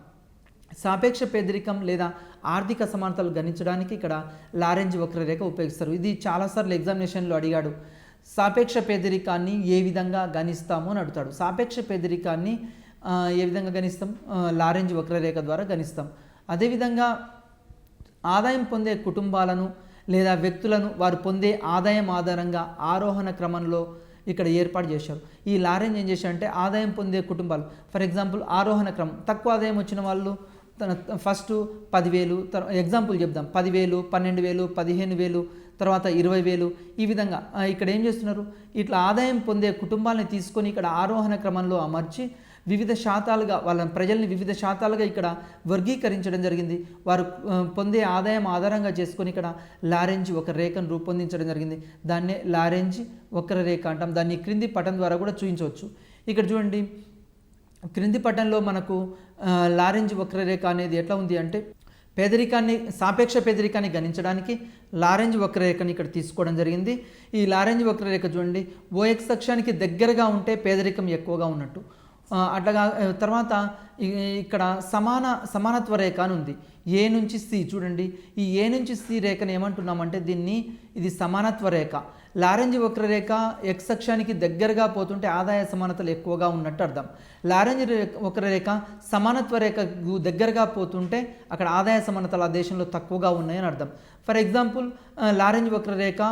సాపేక్ష పేదరికం లేదా ఆర్థిక అసమానతలు గణించడానికి ఇక్కడ లారెంజ్ వక్రరేఖ ఉపయోగిస్తారు. ఇది చాలాసార్లు ఎగ్జామినేషన్లో అడిగాడు. సాపేక్ష పేదరికాన్ని ఏ విధంగా గణిస్తాము అని అడుగుతాడు. సాపేక్ష పేదరికాన్ని ఏ విధంగా గణిస్తాం? లారెంజ్ వక్రరేఖ ద్వారా గణిస్తాం. అదేవిధంగా ఆదాయం పొందే కుటుంబాలను లేదా వ్యక్తులను వారు పొందే ఆదాయం ఆధారంగా ఆరోహణ క్రమంలో ఇక్కడ ఏర్పాటు చేశారు. ఈ లారెంజ్ ఏం చేశారంటే ఆదాయం పొందే కుటుంబాలు, ఫర్ ఎగ్జాంపుల్ ఆరోహణ క్రమం, తక్కువ ఆదాయం వచ్చిన వాళ్ళు ఫస్ట్ 10,000, ఎగ్జాంపుల్ చెప్దాం, 10,000, 12,000, 15,000, తర్వాత 20,000, ఈ విధంగా ఇక్కడ ఏం చేస్తున్నారు? ఇట్లా ఆదాయం పొందే కుటుంబాలని తీసుకొని ఇక్కడ ఆరోహణ క్రమంలో అమర్చి వివిధ శాతాలుగా వాళ్ళ ప్రజల్ని వివిధ శాతాలుగా ఇక్కడ వర్గీకరించడం జరిగింది. వారు పొందే ఆదాయం ఆధారంగా చేసుకొని ఇక్కడ లారెంజ్ ఒక రేఖను రూపొందించడం జరిగింది. దాన్నే లారెంజ్ వక్రరేఖ అంటాం. దాన్ని క్రింది పటం ద్వారా కూడా చూపించవచ్చు. ఇక్కడ చూడండి, క్రింది పటంలో మనకు లారెంజ్ వక్రరేఖ అనేది ఎట్లా ఉంది అంటే సాపేక్ష పేదరికాన్ని గణించడానికి లారెంజ్ వక్రరేఖని ఇక్కడ తీసుకోవడం జరిగింది. ఈ లారెంజ్ వక్రరేఖ చూడండి, ఓఎక్స్ అక్షానికి దగ్గరగా ఉంటే పేదరికం ఎక్కువగా ఉన్నట్టు. అట్లాగా తర్వాత ఇక్కడ సమానత్వ రేఖ అని ఉంది. ఏ నుంచి సి చూడండి, ఈ ఏ నుంచి సి రేఖను ఏమంటున్నామంటే ఇది సమానత్వ రేఖ. లారెంజ్ వక్రరేఖ ఎక్స్ అక్షానికి దగ్గరగా పోతుంటే ఆదాయ సమానతలు ఎక్కువగా ఉన్నట్టు అర్థం. లారెంజ్ వక్రరేఖ సమానత్వ రేఖకు దగ్గరగా పోతుంటే అక్కడ ఆదాయ సమానతలు ఆ దేశంలో తక్కువగా ఉన్నాయని అర్థం. ఫర్ ఎగ్జాంపుల్ లారెంజ్ వక్రరేఖ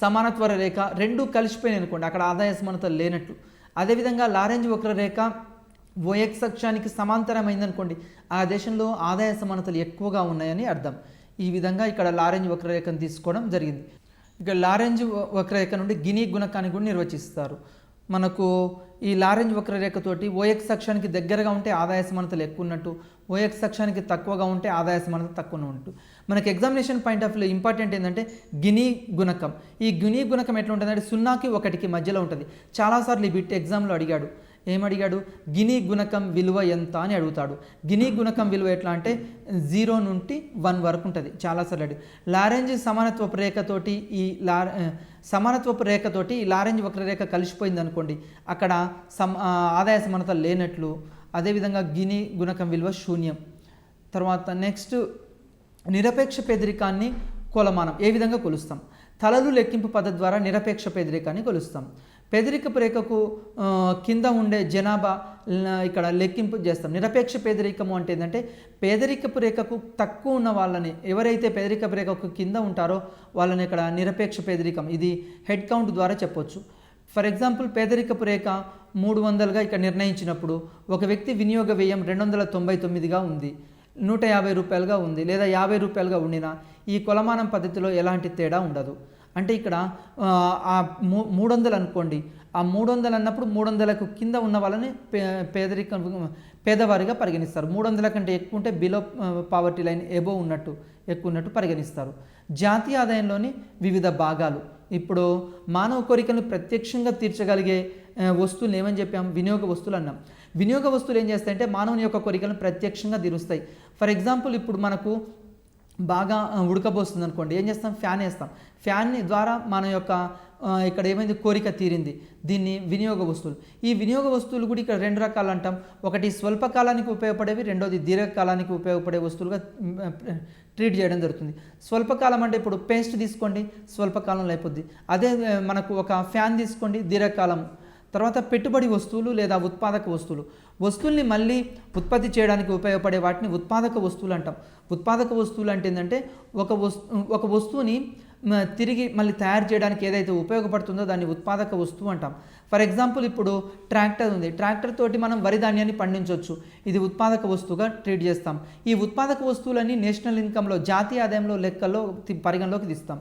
సమానత్వ రేఖ రెండూ కలిసిపోయినాయి అనుకోండి, అక్కడ ఆదాయ సమానతలు లేనట్లు. అదేవిధంగా లారెంజ్ వక్రరేఖ ఓఎక్స్ అక్షానికి సమాంతరమైందనుకోండి, ఆ దేశంలో ఆదాయ సమానతలు ఎక్కువగా ఉన్నాయని అర్థం. ఈ విధంగా ఇక్కడ లారెంజ్ వక్రరేఖను తీసుకోవడం జరిగింది. ఇక లారెంజ్ వక్రరేఖ నుండి గిని గుణకాన్ని కూడా నిర్వచిస్తారు. మనకు ఈ లారెంజ్ వక్రరేఖతోటి ఓఎక్స్ అక్షానికి దగ్గరగా ఉంటే ఆదాయ సమానతలు ఎక్కువ ఉన్నట్టు, ఓఎక్స్ అక్షానికి తక్కువగా ఉంటే ఆదాయ సమానత తక్కువ ఉన్నట్టు. మనకి examination point of view important ఏంటంటే గిని గుణకం. ఈ గిని గుణకం ఎట్లా ఉంటుందంటే 0కి 1కి మధ్యలో ఉంటుంది. చాలాసార్లు ఈ బిట్ ఎగ్జామ్లో అడిగాడు. ఏమడిగాడు? గిని గుణకం విలువ ఎంత అని అడుగుతాడు. గిని గుణకం విలువ ఎట్లా అంటే 0 నుండి 1 వరకు ఉంటుంది. చాలాసార్లు అడిగి లారెంజ్ సమానత్వపు రేఖతోటి ఈ లారెంజ్ వక్రరేఖ కలిసిపోయింది అనుకోండి, అక్కడ ఆదాయ సమానత లేనట్లు. అదేవిధంగా గిని గుణకం విలువ 0. తర్వాత నెక్స్ట్ నిరపేక్ష పేదరికాన్ని కొలమానం ఏ విధంగా కొలుస్తాం? తలలు లెక్కింపు పద్ధతి ద్వారా నిరపేక్ష పేదరికాన్ని కొలుస్తాం. పేదరికపు రేఖకు కింద ఉండే జనాభా ఇక్కడ లెక్కింపు చేస్తాం. నిరపేక్ష పేదరికము అంటే ఏంటంటే పేదరికపు రేఖకు తక్కువ ఉన్న వాళ్ళని, ఎవరైతే పేదరికపు రేఖకు కింద ఉంటారో వాళ్ళని ఇక్కడ నిరపేక్ష పేదరికం, ఇది హెడ్ కౌంట్ ద్వారా చెప్పొచ్చు. ఫర్ ఎగ్జాంపుల్ పేదరికపు రేఖ 300గా ఇక్కడ నిర్ణయించినప్పుడు ఒక వ్యక్తి వినియోగ వ్యయం 299గా ఉంది, 150 రూపాయలుగా ఉంది, లేదా 50 రూపాయలుగా ఉండినా ఈ కొలమానం పద్ధతిలో ఎలాంటి తేడా ఉండదు. అంటే ఇక్కడ 300 అనుకోండి, ఆ 300 అన్నప్పుడు 300కు కింద ఉన్న వాళ్ళని పేదవారిగా పరిగణిస్తారు. 300 కంటే ఎక్కువ ఉంటే బిలో పావర్టీ లైన్ ఎబో ఎక్కువ ఉన్నట్టు పరిగణిస్తారు. జాతీయ ఆదాయంలోని వివిధ భాగాలు, ఇప్పుడు మానవ కోరికలను ప్రత్యక్షంగా తీర్చగలిగే వస్తువులు ఏమని చెప్పాం? వినియోగ వస్తువులు అన్నాం. వినియోగ వస్తువులు ఏం చేస్తాయంటే మానవుని యొక్క కోరికలను ప్రత్యక్షంగా తీరుస్తాయి. ఫర్ ఎగ్జాంపుల్ ఇప్పుడు మనకు బాగా ఉడకబోస్తుంది అనుకోండి, ఏం చేస్తాం? ఫ్యాన్ వేస్తాం. ఫ్యాన్ ద్వారా మన యొక్క ఇక్కడ ఏమైంది? కోరిక తీరింది. దీన్ని వినియోగ వస్తువులు. ఈ వినియోగ వస్తువులు కూడా ఇక్కడ రెండు రకాలు అంటాం. ఒకటి స్వల్పకాలానికి ఉపయోగపడేవి, రెండోది దీర్ఘకాలానికి ఉపయోగపడే వస్తువులుగా ట్రీట్ చేయడం జరుగుతుంది. స్వల్పకాలం అంటే ఇప్పుడు పేస్ట్ తీసుకోండి, స్వల్పకాలంలో అయిపోద్ది. అదే మనకు ఒక ఫ్యాన్ తీసుకోండి, దీర్ఘకాలం. తర్వాత పెట్టుబడి వస్తువులు లేదా ఉత్పాదక వస్తువులు. వస్తువుల్ని మళ్ళీ ఉత్పత్తి చేయడానికి ఉపయోగపడే వాటిని ఉత్పాదక వస్తువులు అంటాం. ఉత్పాదక వస్తువులు అంటే ఏంటంటే ఒక వస్తువుని తిరిగి మళ్ళీ తయారు చేయడానికి ఏదైతే ఉపయోగపడుతుందో దాన్ని ఉత్పాదక వస్తువు అంటాం. ఫర్ ఎగ్జాంపుల్ ఇప్పుడు ట్రాక్టర్ ఉంది. ట్రాక్టర్ తోటి మనం వరి ధాన్యాన్ని పండించవచ్చు. ఇది ఉత్పాదక వస్తువుగా ట్రీట్ చేస్తాం. ఈ ఉత్పాదక వస్తువులన్నీ నేషనల్ ఇన్కంలో, జాతీయ ఆదాయంలో లెక్కల్లో పరిగణలోకి తీస్తాం.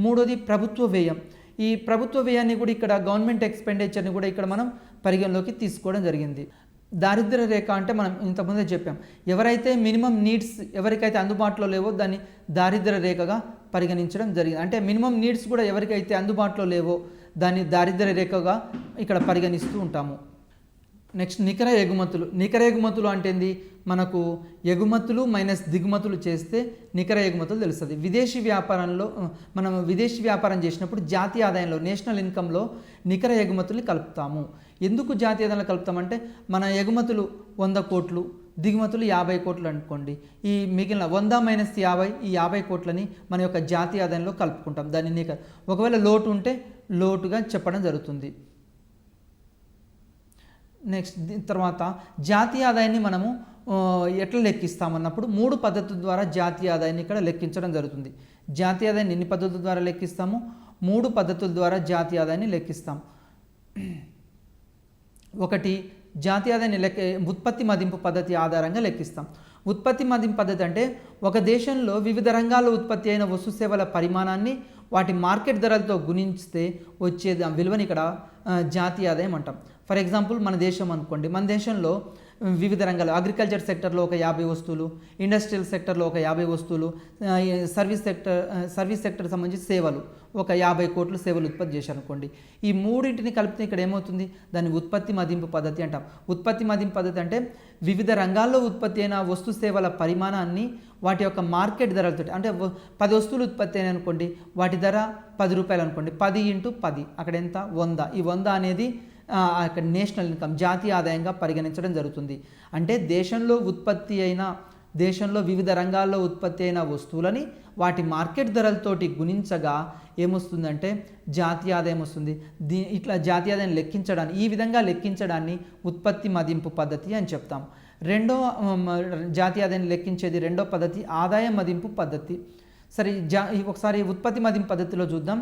మూడోది ప్రభుత్వ వ్యయం. ఈ ప్రభుత్వ వ్యయాన్ని కూడా ఇక్కడ గవర్నమెంట్ ఎక్స్పెండిచర్ని కూడా ఇక్కడ మనం పరిగణలోకి తీసుకోవడం జరిగింది. దారిద్ర్య రేఖ అంటే మనం ఇంతకుముందే చెప్పాం, ఎవరైతే మినిమం నీడ్స్ ఎవరికైతే అందుబాటులో లేవో దాన్ని దారిద్ర్య రేఖగా పరిగణించడం జరిగింది. అంటే మినిమం నీడ్స్ కూడా ఎవరికైతే అందుబాటులో లేవో దాన్ని దారిద్ర్య రేఖగా ఇక్కడ పరిగణిస్తూ ఉంటాము. నెక్స్ట్ నికర ఎగుమతులు. నికర ఎగుమతులు అంటే ఏంది? మనకు ఎగుమతులు మైనస్ దిగుమతులు చేస్తే నికర ఎగుమతులు తెలుస్తుంది. విదేశీ వ్యాపారంలో మనం విదేశీ వ్యాపారం చేసినప్పుడు జాతీయ ఆదాయంలో, నేషనల్ ఇన్కంలో నికర ఎగుమతుల్ని కలుపుతాము. ఎందుకు జాతీయ ఆదాయంలో కలుపుతామంటే మన ఎగుమతులు 100 కోట్లు, దిగుమతులు 50 కోట్లు అనుకోండి. ఈ మిగిలిన 100 మైనస్ 50, ఈ 50 కోట్లని మన యొక్క జాతీయ ఆదాయంలో కలుపుకుంటాం. దాన్ని నికర. ఒకవేళ లోటు ఉంటే లోటుగా చెప్పడం జరుగుతుంది. నెక్స్ట్ తర్వాత జాతీయ ఆదాయాన్ని మనము ఎట్లా లెక్కిస్తామన్నప్పుడు 3 పద్ధతుల ద్వారా జాతీయ ఆదాయాన్ని ఇక్కడ లెక్కించడం జరుగుతుంది. జాతీయ ఆదాయాన్ని ఎన్ని పద్ధతుల ద్వారా లెక్కిస్తాము? 3 పద్ధతుల ద్వారా జాతీయ ఆదాయాన్ని లెక్కిస్తాం. ఒకటి, జాతీయ ఆదాయాన్ని ఉత్పత్తి మదింపు పద్ధతి ఆధారంగా లెక్కిస్తాం. ఉత్పత్తి మదింపు పద్ధతి అంటే ఒక దేశంలో వివిధ రంగాల్లో ఉత్పత్తి అయిన వస్తు సేవల పరిమాణాన్ని వాటి మార్కెట్ ధరలతో గుణించితే వచ్చే విలువని ఇక్కడ జాతీయ ఆదాయం అంటాం. ఫర్ ఎగ్జాంపుల్ మన దేశం అనుకోండి, మన దేశంలో వివిధ రంగాలు, అగ్రికల్చర్ సెక్టర్లో ఒక 50 వస్తువులు, ఇండస్ట్రియల్ సెక్టర్లో ఒక 50 వస్తువులు, సర్వీస్ సెక్టర్ సంబంధించి సేవలు ఒక 50 కోట్ల సేవలు ఉత్పత్తి చేశారు అనుకోండి. ఈ మూడింటిని కలిపితే ఇక్కడ ఏమవుతుంది? దాన్ని ఉత్పత్తి మదింపు పద్ధతి అంటాం. ఉత్పత్తి మదింపు పద్ధతి అంటే వివిధ రంగాల్లో ఉత్పత్తి అయిన వస్తు సేవల పరిమాణాన్ని వాటి యొక్క మార్కెట్ ధరలతో, అంటే 10 వస్తువులు ఉత్పత్తి అయినాయి అనుకోండి, వాటి ధర 10 రూపాయలు అనుకోండి, 10 × 10 అక్కడ ఎంత? 100. ఈ 100 అనేది అక్కడ నేషనల్ ఇన్కమ్, జాతీయ ఆదాయంగా పరిగణించడం జరుగుతుంది. అంటే దేశంలో వివిధ రంగాల్లో ఉత్పత్తి అయిన వస్తువులని వాటి మార్కెట్ ధరలతోటి గుణించగా ఏమొస్తుందంటే జాతీయ ఆదాయం వస్తుంది. ఇట్లా జాతీయ ఆదాయం లెక్కించడాన్ని, ఈ విధంగా లెక్కించడాన్ని ఉత్పత్తి మదింపు పద్ధతి అని చెప్తాం. రెండో జాతీయ ఆదాయాన్ని లెక్కించేది రెండో పద్ధతి ఆదాయ మదింపు పద్ధతి. సరే, ఒకసారి ఉత్పత్తి మదింపు పద్ధతిలో చూద్దాం.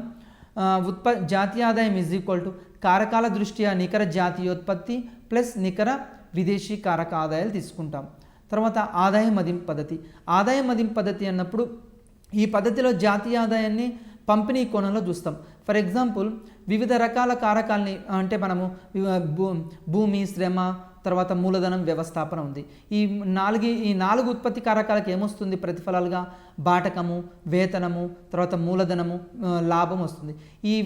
జాతీయ ఆదాయం = కారకాల దృష్ట్యా నికర జాతీయోత్పత్తి ప్లస్ నికర విదేశీ కారక ఆదాయాలు తీసుకుంటాం. తర్వాత ఆదాయ మదింపు పద్ధతి. ఆదాయ మదింపు పద్ధతి అన్నప్పుడు ఈ పద్ధతిలో జాతీయ ఆదాయాన్ని పంపిణీ కోణంలో చూస్తాం. ఫర్ ఎగ్జాంపుల్ వివిధ రకాల కారకాలని, అంటే మనము భూమి, శ్రమ, తర్వాత మూలధనం, వ్యవస్థాపన ఉంది. ఈ 4 ఉత్పత్తి కారకాలకు ఏమొస్తుంది ప్రతిఫలాలుగా? బాటకము, వేతనము, తర్వాత మూలధనము, లాభం వస్తుంది.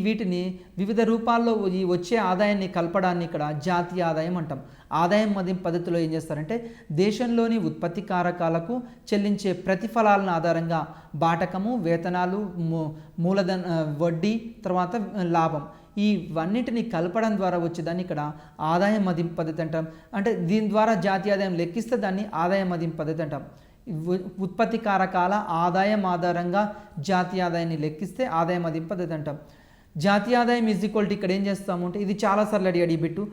వీటిని వివిధ రూపాల్లో ఈ వచ్చే ఆదాయాన్ని కలపడాన్ని ఇక్కడ జాతీయ ఆదాయం అంటాం. ఆదాయం మదింపు పద్ధతిలో ఏం చేస్తారంటే దేశంలోని ఉత్పత్తి కారకాలకు చెల్లించే ప్రతిఫలాలను ఆధారంగా బాటకము, వేతనాలు, మూలధన, వడ్డీ, తర్వాత లాభం, ఇవన్నిటిని కలపడం ద్వారా వచ్చేదాన్ని ఇక్కడ ఆదాయ మదింపు పద్ధతి అంటాం. అంటే దీని ద్వారా జాతీయ ఆదాయం లెక్కిస్తే దాన్ని ఆదాయ మదింపు పద్ధతి అంటాం. ఉత్పత్తి కారకాల ఆదాయం ఆధారంగా జాతీయ ఆదాయాన్ని లెక్కిస్తే ఆదాయ మదింపు పద్ధతి అంటాం. జాతీయ ఆదాయం = ఇక్కడ ఏం చేస్తాము అంటే, ఇది చాలాసార్లు అడిగాడు బిట్టు.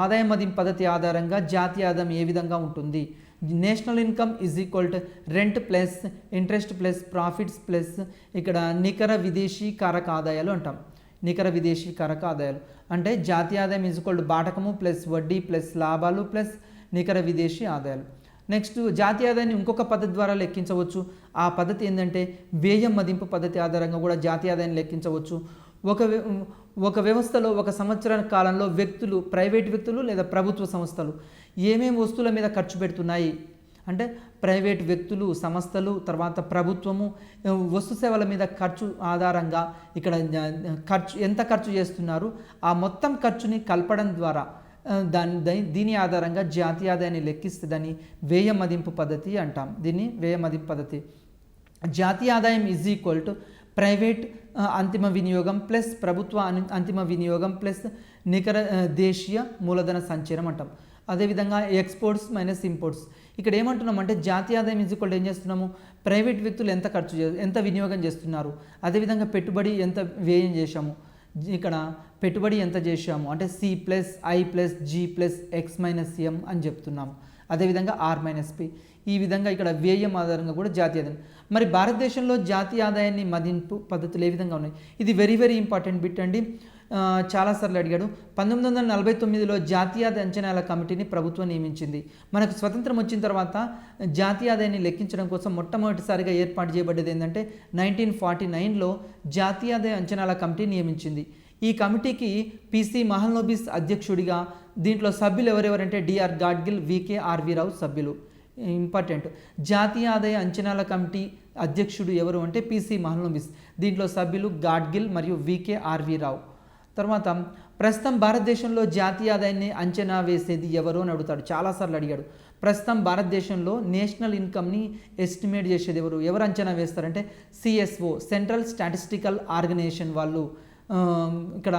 ఆదాయ మదింపు పద్ధతి ఆధారంగా జాతీయ ఆదాయం ఏ విధంగా ఉంటుంది? National income = rent plus interest plus profits plus ఇక్కడ నికర విదేశీ కారక ఆదాయాలు అంటాం. నికర విదేశీ కారక ఆదాయాలు అంటే జాతీయ ఆదాయం = బాటకము ప్లస్ వడ్డీ ప్లస్ లాభాలు ప్లస్ నికర విదేశీ ఆదాయాలు. నెక్స్ట్ జాతీయ ఆదాయాన్ని ఇంకొక పద్ధతి ద్వారా లెక్కించవచ్చు. ఆ పద్ధతి ఏంటంటే వ్యయం మదింపు పద్ధతి ఆధారంగా కూడా జాతీయ ఆదాయాన్ని లెక్కించవచ్చు. ఒక వ్యవస్థలో ఒక సంవత్సర కాలంలో వ్యక్తులు, ప్రైవేట్ వ్యక్తులు లేదా ప్రభుత్వ సంస్థలు ఏమేమి వస్తువుల మీద ఖర్చు పెడుతున్నాయి అంటే ప్రైవేట్ వ్యక్తులు, సంస్థలు, తర్వాత ప్రభుత్వము వస్తు సేవల మీద ఖర్చు ఆధారంగా ఇక్కడ ఎంత ఖర్చు చేస్తున్నారు ఆ మొత్తం ఖర్చుని కలపడం ద్వారా దీని ఆధారంగా జాతీయ ఆదాయాన్ని లెక్కిస్తే దాన్ని వ్యయ మదింపు పద్ధతి అంటాం. దీన్ని వ్యయ మదింపు పద్ధతి. జాతీయ ఆదాయం ఈజ్ ఈక్వల్ టు ప్రైవేట్ అంతిమ వినియోగం ప్లస్ ప్రభుత్వ అంతిమ వినియోగం ప్లస్ నికర దేశీయ మూలధన సంచయనం అంటాం. అదేవిధంగా ఎక్స్పోర్ట్స్ మైనస్ ఇంపోర్ట్స్. ఇక్కడ ఏమంటున్నాం అంటే జాతీయ ఆదాయం ఈజ్ ఈక్వల్ ఏం చేస్తున్నాము, ప్రైవేట్ వ్యక్తులు ఎంత వినియోగం చేస్తున్నారు, అదేవిధంగా పెట్టుబడి ఎంత వ్యయం చేశాము, ఇక్కడ పెట్టుబడి ఎంత చేశాము అంటే C+I+G+X-M అని చెప్తున్నాము. అదేవిధంగా R-P. ఈ విధంగా ఇక్కడ వ్యయం ఆధారంగా కూడా జాతీయ ఆదాయం. మరి భారతదేశంలో జాతీయ ఆదాయాన్ని మదింపు పద్ధతులు ఏ విధంగా ఉన్నాయి, ఇది వెరీ వెరీ ఇంపార్టెంట్ బిట్ అండి. చాలాసార్లు అడిగాడు. 1949లో జాతీయ అంచనాల కమిటీని ప్రభుత్వం నియమించింది. మనకు స్వతంత్రం వచ్చిన తర్వాత జాతీయ ఆదాయాన్ని లెక్కించడం కోసం మొట్టమొదటిసారిగా ఏర్పాటు చేయబడ్డది ఏంటంటే 1949లో జాతీయ ఆదాయ అంచనాల కమిటీ నియమించింది. ఈ కమిటీకి పిసి మహల్నోబిస్ అధ్యక్షుడిగా, దీంట్లో సభ్యులు ఎవరెవరంటే డిఆర్ గాడ్గిల్, వికే ఆర్వి రావు సభ్యులు. ఇంపార్టెంట్. జాతీయ ఆదాయ అంచనాల కమిటీ అధ్యక్షుడు ఎవరు అంటే పిసి మహల్నోబిస్. దీంట్లో సభ్యులు గాడ్గిల్ మరియు వికే ఆర్వి రావు. తర్వాత ప్రస్తుతం భారతదేశంలో జాతీయ ఆదాయాన్ని అంచనా వేసేది ఎవరు అని అడుగుతాడు. చాలాసార్లు అడిగాడు. ప్రస్తుతం భారతదేశంలో నేషనల్ ఇన్కమ్ని ఎస్టిమేట్ చేసేది ఎవరు అంచనా వేస్తారంటే సిఎస్ఓ, సెంట్రల్ స్టాటిస్టికల్ ఆర్గనైజేషన్ వాళ్ళు ఇక్కడ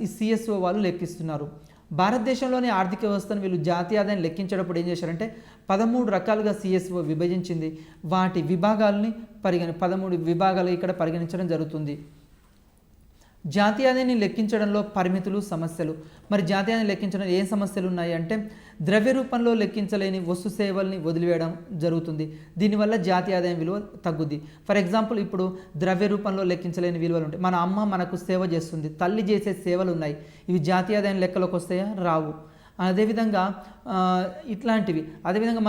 ఈ సిఎస్ఓ వాళ్ళు లెక్కిస్తున్నారు. భారతదేశంలోని ఆర్థిక వ్యవస్థను వీళ్ళు జాతీయ ఆదాయాన్ని లెక్కించేటప్పుడు ఏం చేశారంటే 13 రకాలుగా సిఎస్ఓ విభజించింది. వాటి విభాగాలని 13 విభాగాలు ఇక్కడ పరిగణించడం జరుగుతుంది. జాతీయ ఆదాయాన్ని లెక్కించడంలో పరిమితులు, సమస్యలు. మరి జాతీయ ఆదాయాన్ని లెక్కించడం ఏ సమస్యలు ఉన్నాయి అంటే ద్రవ్య రూపంలో లెక్కించలేని వస్తు సేవల్ని వదిలివేయడం జరుగుతుంది. దీనివల్ల జాతీయ ఆదాయం విలువ తగ్గుద్ది. ఫర్ ఎగ్జాంపుల్ ఇప్పుడు ద్రవ్య రూపంలో లెక్కించలేని విలువలు ఉంటాయి. మన అమ్మ మనకు సేవ చేస్తుంది, తల్లి చేసే సేవలు ఉన్నాయి. ఇవి జాతీయ ఆదాయం లెక్కలోకి వస్తాయా? రావు. అదేవిధంగా ఇట్లాంటివి. అదేవిధంగా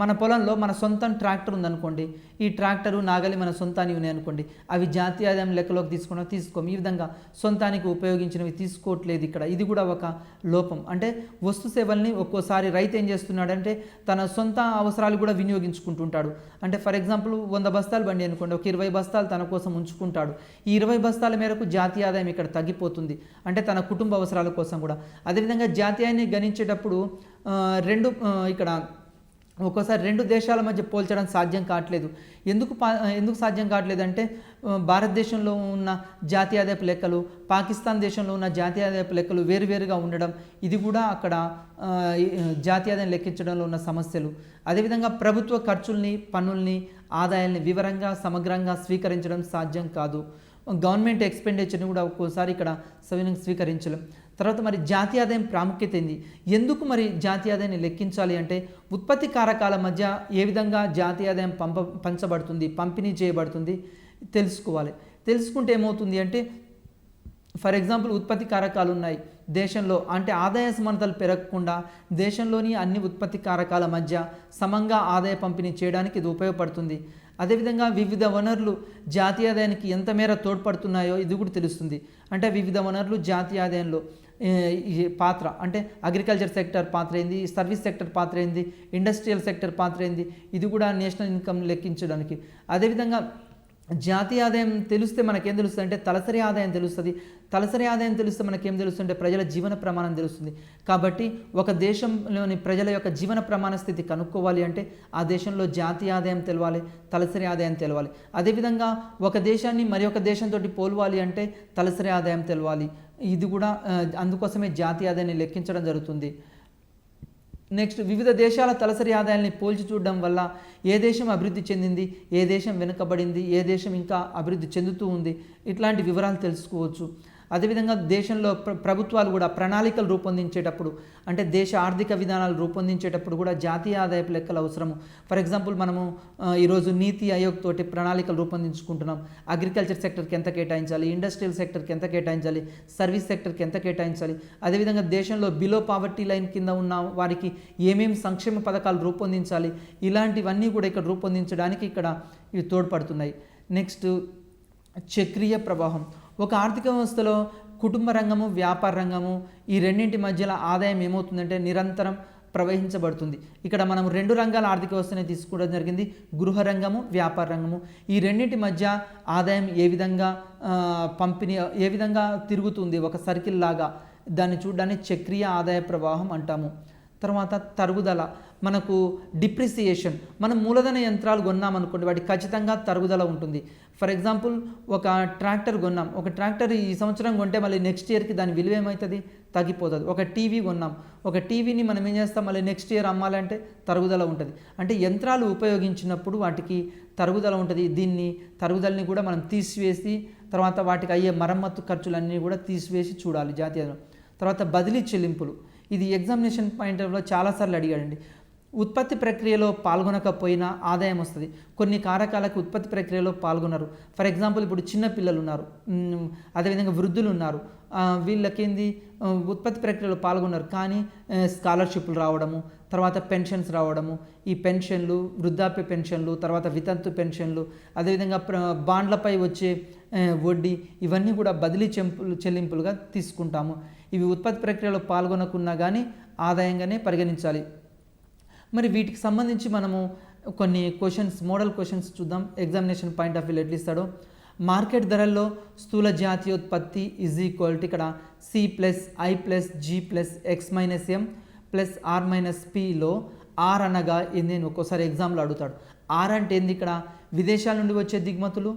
మన పొలంలో మన సొంతం ట్రాక్టర్ ఉందనుకోండి, ఈ ట్రాక్టరు నాగలి మన సొంతాన్ని ఉన్నాయి అనుకోండి, అవి జాతీయ ఆదాయం లెక్కలోకి తీసుకోము. ఈ విధంగా సొంతానికి ఉపయోగించినవి తీసుకోవట్లేదు ఇక్కడ. ఇది కూడా ఒక లోపం. అంటే వస్తు సేవల్ని ఒక్కోసారి రైతు ఏం చేస్తున్నాడంటే తన సొంత అవసరాలు కూడా వినియోగించుకుంటుంటాడు. అంటే ఫర్ ఎగ్జాంపుల్ 100 బస్తాలు బండి అనుకోండి, ఒక 20 బస్తాలు తన కోసం ఉంచుకుంటాడు. ఈ 20 బస్తాల మేరకు జాతీయ ఆదాయం ఇక్కడ తగ్గిపోతుంది. అంటే తన కుటుంబ అవసరాల కోసం కూడా. అదేవిధంగా జాతీయాన్ని గణించేటప్పుడు ఇక్కడ ఒక్కోసారి 2 దేశాల మధ్య పోల్చడం సాధ్యం కావట్లేదు. ఎందుకు సాధ్యం కావట్లేదు అంటే భారతదేశంలో ఉన్న జాతీయ ఆదాయపు లెక్కలు, పాకిస్తాన్ దేశంలో ఉన్న జాతీయ ఆదాయపు లెక్కలు వేరువేరుగా ఉండడం, ఇది కూడా అక్కడ జాతీయ ఆదాయం లెక్కించడంలో ఉన్న సమస్యలు. అదేవిధంగా ప్రభుత్వ ఖర్చుల్ని, పన్నుల్ని, ఆదాయాల్ని వివరంగా సమగ్రంగా స్వీకరించడం సాధ్యం కాదు. గవర్నమెంట్ ఎక్స్పెండిచర్ని కూడా ఒక్కోసారి ఇక్కడ సవినంగా స్వీకరించలేం. తర్వాత మరి జాతీయ ఆదాయం ప్రాముఖ్యత ఏంది, ఎందుకు మరి జాతీయ ఆదాయాన్ని లెక్కించాలి అంటే ఉత్పత్తి కారకాల మధ్య ఏ విధంగా జాతీయ ఆదాయం పంచబడుతుంది, పంపిణీ చేయబడుతుంది తెలుసుకోవాలి. తెలుసుకుంటే ఏమవుతుంది అంటే ఫర్ ఎగ్జాంపుల్ ఉత్పత్తి కారకాలు ఉన్నాయి దేశంలో, అంటే ఆదాయ సమానతలు పెరగకుండా దేశంలోని అన్ని ఉత్పత్తి కారకాల మధ్య సమంగా ఆదాయ పంపిణీ చేయడానికి ఇది ఉపయోగపడుతుంది. అదేవిధంగా వివిధ వనరులు జాతీయ ఆదాయానికి ఎంత మేర తోడ్పడుతున్నాయో ఇది కూడా తెలుస్తుంది. అంటే వివిధ వనరులు జాతీయ ఆదాయంలో పాత్ర, అంటే అగ్రికల్చర్ సెక్టర్ పాత్ర ఏంది, సర్వీస్ సెక్టర్ పాత్ర ఏంది, ఇండస్ట్రియల్ సెక్టర్ పాత్ర ఏంది, ఇది కూడా నేషనల్ ఇన్కమ్ లెక్కించడానికి. అదేవిధంగా జాతీయ ఆదాయం తెలిస్తే మనకేం తెలుస్తుంది అంటే తలసరి ఆదాయం తెలుస్తుంది. తలసరి ఆదాయం తెలిస్తే మనకేం తెలుస్తుంటే ప్రజల జీవన ప్రమాణం తెలుస్తుంది. కాబట్టి ఒక దేశంలోని ప్రజల యొక్క జీవన ప్రమాణ స్థితి కనుక్కోవాలి అంటే ఆ దేశంలో జాతీయ ఆదాయం తెలవాలి, తలసరి ఆదాయం తెలవాలి. అదేవిధంగా ఒక దేశాన్ని మరి ఒక దేశంతో పోల్వాలి అంటే తలసరి ఆదాయం తెలవాలి. ఇది కూడా అందుకోసమే జాతీయ ఆదాయాన్ని లెక్కించడం జరుగుతుంది. నెక్స్ట్, వివిధ దేశాల తలసరి ఆదాయాల్ని పోల్చి చూడడం వల్ల ఏ దేశం అభివృద్ధి చెందింది, ఏ దేశం వెనుకబడింది, ఏ దేశం ఇంకా అభివృద్ధి చెందుతూ ఉంది, ఇట్లాంటి వివరాలు తెలుసుకోవచ్చు. అదేవిధంగా దేశంలో ప్రభుత్వాలు కూడా ప్రణాళికలు రూపొందించేటప్పుడు, అంటే దేశ ఆర్థిక విధానాలు రూపొందించేటప్పుడు కూడా జాతీయ ఆదాయపు లెక్కలు అవసరము. ఫర్ ఎగ్జాంపుల్ మనము ఈరోజు నీతి ఆయోగ్ తోటి ప్రణాళికలు రూపొందించుకుంటున్నాం. అగ్రికల్చర్ సెక్టర్కి ఎంత కేటాయించాలి, ఇండస్ట్రియల్ సెక్టర్కి ఎంత కేటాయించాలి, సర్వీస్ సెక్టర్కి ఎంత కేటాయించాలి, అదేవిధంగా దేశంలో బిలో పావర్టీ లైన్ కింద ఉన్న వారికి ఏమేమి సంక్షేమ పథకాలు రూపొందించాలి, ఇలాంటివన్నీ కూడా ఇక్కడ రూపొందించడానికి ఇక్కడ ఇవి తోడ్పడుతున్నాయి. నెక్స్ట్, చక్రీయ ప్రవాహం. ఒక ఆర్థిక వ్యవస్థలో కుటుంబ రంగము, వ్యాపార రంగము, ఈ రెండింటి మధ్యలో ఆదాయం ఏమవుతుందంటే నిరంతరం ప్రవహించబడుతుంది. ఇక్కడ మనం 2 రంగాల ఆర్థిక వ్యవస్థని తీసుకోవడం జరిగింది, గృహ రంగము, వ్యాపార రంగము. ఈ రెండింటి మధ్య ఆదాయం ఏ విధంగా పంపిణీ ఏ విధంగా తిరుగుతుంది ఒక సర్కిల్ లాగా, దాన్ని చూడడాన్ని చక్రీయ ఆదాయ ప్రవాహం అంటాము. తర్వాత తరుగుదల, మనకు డిప్రిసియేషన్, మనం మూలధన యంత్రాలు కొన్నామనుకోండి వాటికి ఖచ్చితంగా తరుగుదల ఉంటుంది. ఫర్ ఎగ్జాంపుల్ ఒక ట్రాక్టర్ కొన్నాం, ఒక ట్రాక్టర్ ఈ సంవత్సరం కొంటే మళ్ళీ నెక్స్ట్ ఇయర్కి దాని విలువ ఏమవుతుంది, తగ్గిపోతుంది. ఒక టీవీ కొన్నాం, ఒక టీవీని మనం ఏం చేస్తాం, మళ్ళీ నెక్స్ట్ ఇయర్ అమ్మాలంటే తరుగుదల ఉంటుంది. అంటే యంత్రాలు ఉపయోగించినప్పుడు వాటికి తరుగుదల ఉంటుంది. దీన్ని తరుగుదలని కూడా మనం తీసివేసి తర్వాత వాటికి అయ్యే మరమ్మత్తు ఖర్చులన్నీ కూడా తీసివేసి చూడాలి జాతీయ. తర్వాత బదిలీ చెల్లింపులు, ఇది ఎగ్జామినేషన్ పాయింట్ ఆఫ్ వ్యూలో చాలాసార్లు అడిగాడండి. ఉత్పత్తి ప్రక్రియలో పాల్గొనకపోయినా ఆదాయం వస్తుంది. కొన్ని కారకాలకు ఉత్పత్తి ప్రక్రియలో పాల్గొన్నారు. ఫర్ ఎగ్జాంపుల్ ఇప్పుడు చిన్న పిల్లలు ఉన్నారు, అదేవిధంగా వృద్ధులు ఉన్నారు. వీళ్ళకేంది ఉత్పత్తి ప్రక్రియలో పాల్గొన్నారు కానీ స్కాలర్షిప్లు రావడము, తర్వాత పెన్షన్స్ రావడము, ఈ పెన్షన్లు, వృద్ధాప్య పెన్షన్లు, తర్వాత వితంతు పెన్షన్లు, అదేవిధంగా బాండ్లపై వచ్చే వడ్డీ, ఇవన్నీ కూడా బదిలీ చెల్లింపులుగా తీసుకుంటాము. ఇవి ఉత్పత్తి ప్రక్రియలో పాల్గొనకున్నా కానీ ఆదాయంగానే పరిగణించాలి. మరి వీటికి సంబంధించి మనము కొన్ని క్వశ్చన్స్, మోడల్ క్వశ్చన్స్ చూద్దాం. ఎగ్జామినేషన్ పాయింట్ ఆఫ్ వ్యూ ఎట్లా ఇస్తాడో. మార్కెట్ ధరల్లో స్థూల జాతీయోత్పత్తి ఈజ్ ఈక్వల్ టు ఇక్కడ C+I+G+X-M+R-Pలో ఆర్ అనగా ఏంది అని ఒక్కోసారి ఎగ్జామ్లో అడుగుతాడు. ఆర్ అంటే ఏంది, ఇక్కడ విదేశాల నుండి వచ్చే దిగుమతులు,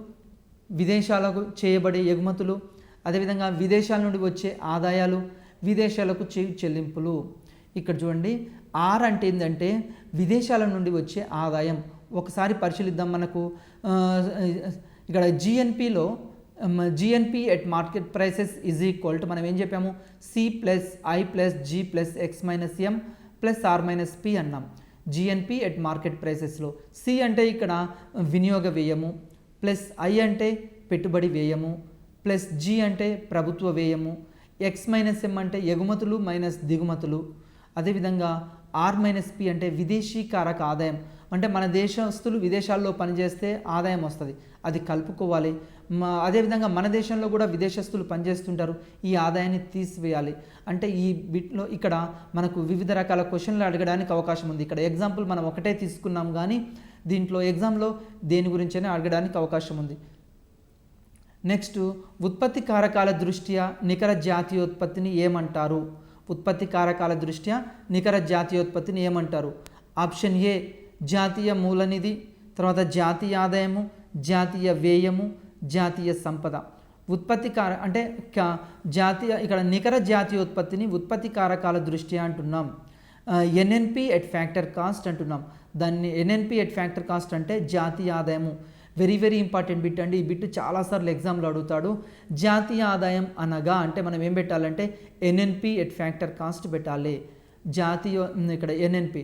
విదేశాలకు చేయబడే ఎగుమతులు, అదేవిధంగా విదేశాల నుండి వచ్చే ఆదాయాలు, విదేశాలకు చేయు చెల్లింపులు. ఇక్కడ చూడండి, ఆర్ అంటే ఏంటంటే విదేశాల నుండి వచ్చే ఆదాయం. ఒకసారి పరిశీలిద్దాం. మనకు ఇక్కడ జిఎన్పిలో GNP at market prices is equal to మనం ఏం చెప్పాము, C+I+G+X-M+R-P అన్నాం. జిఎన్పి ఎట్ మార్కెట్ ప్రైసెస్లో సి అంటే ఇక్కడ వినియోగ వ్యయము, ప్లస్ ఐ అంటే పెట్టుబడి వ్యయము, ప్లస్ జి అంటే ప్రభుత్వ వ్యయము, X-M అంటే ఎగుమతులు మైనస్ దిగుమతులు, అదేవిధంగా R-P అంటే విదేశీ కారక ఆదాయం. అంటే మన దేశస్తులు విదేశాల్లో పనిచేస్తే ఆదాయం వస్తుంది, అది కలుపుకోవాలి. అదేవిధంగా మన దేశంలో కూడా విదేశస్తులు పనిచేస్తుంటారు, ఈ ఆదాయాన్ని తీసివేయాలి. అంటే ఈ బిట్లో ఇక్కడ మనకు వివిధ రకాల క్వశ్చన్లు అడగడానికి అవకాశం ఉంది. ఇక్కడ ఎగ్జాంపుల్ మనం ఒకటే తీసుకున్నాం కానీ దీంట్లో ఎగ్జామ్లో దేని గురించైనా అడగడానికి అవకాశం ఉంది. నెక్స్ట్, ఉత్పత్తి కారకాల దృష్ట్యా నికర జాతీయోత్పత్తిని ఏమంటారు? ఉత్పత్తి కారకాల దృష్ట్యా నికర జాతీయోత్పత్తిని ఏమంటారు? ఆప్షన్ ఏ జాతీయ మూలనిధి, తర్వాత జాతీయ ఆదాయము, జాతీయ వ్యయము, జాతీయ సంపద. ఉత్పత్తి అంటే జాతీయ, ఇక్కడ నికర జాతీయోత్పత్తిని ఉత్పత్తి కారకాల దృష్ట్యా అంటున్నాం. ఎన్ఎన్పి ఎట్ ఫ్యాక్టర్ కాస్ట్ అంటున్నాం. దాన్ని ఎన్ఎన్పి ఎట్ ఫ్యాక్టర్ కాస్ట్ అంటే జాతీయ ఆదాయము. వెరీ వెరీ ఇంపార్టెంట్ బిట్ అండి. ఈ బిట్ చాలాసార్లు ఎగ్జామ్లో అడుగుతాడు. జాతీయ ఆదాయం అనగా అంటే మనం ఏం పెట్టాలంటే ఎన్ఎన్పి ఎట్ ఫ్యాక్టర్ కాస్ట్ పెట్టాలి. జాతీయ, ఇక్కడ ఎన్ఎన్పి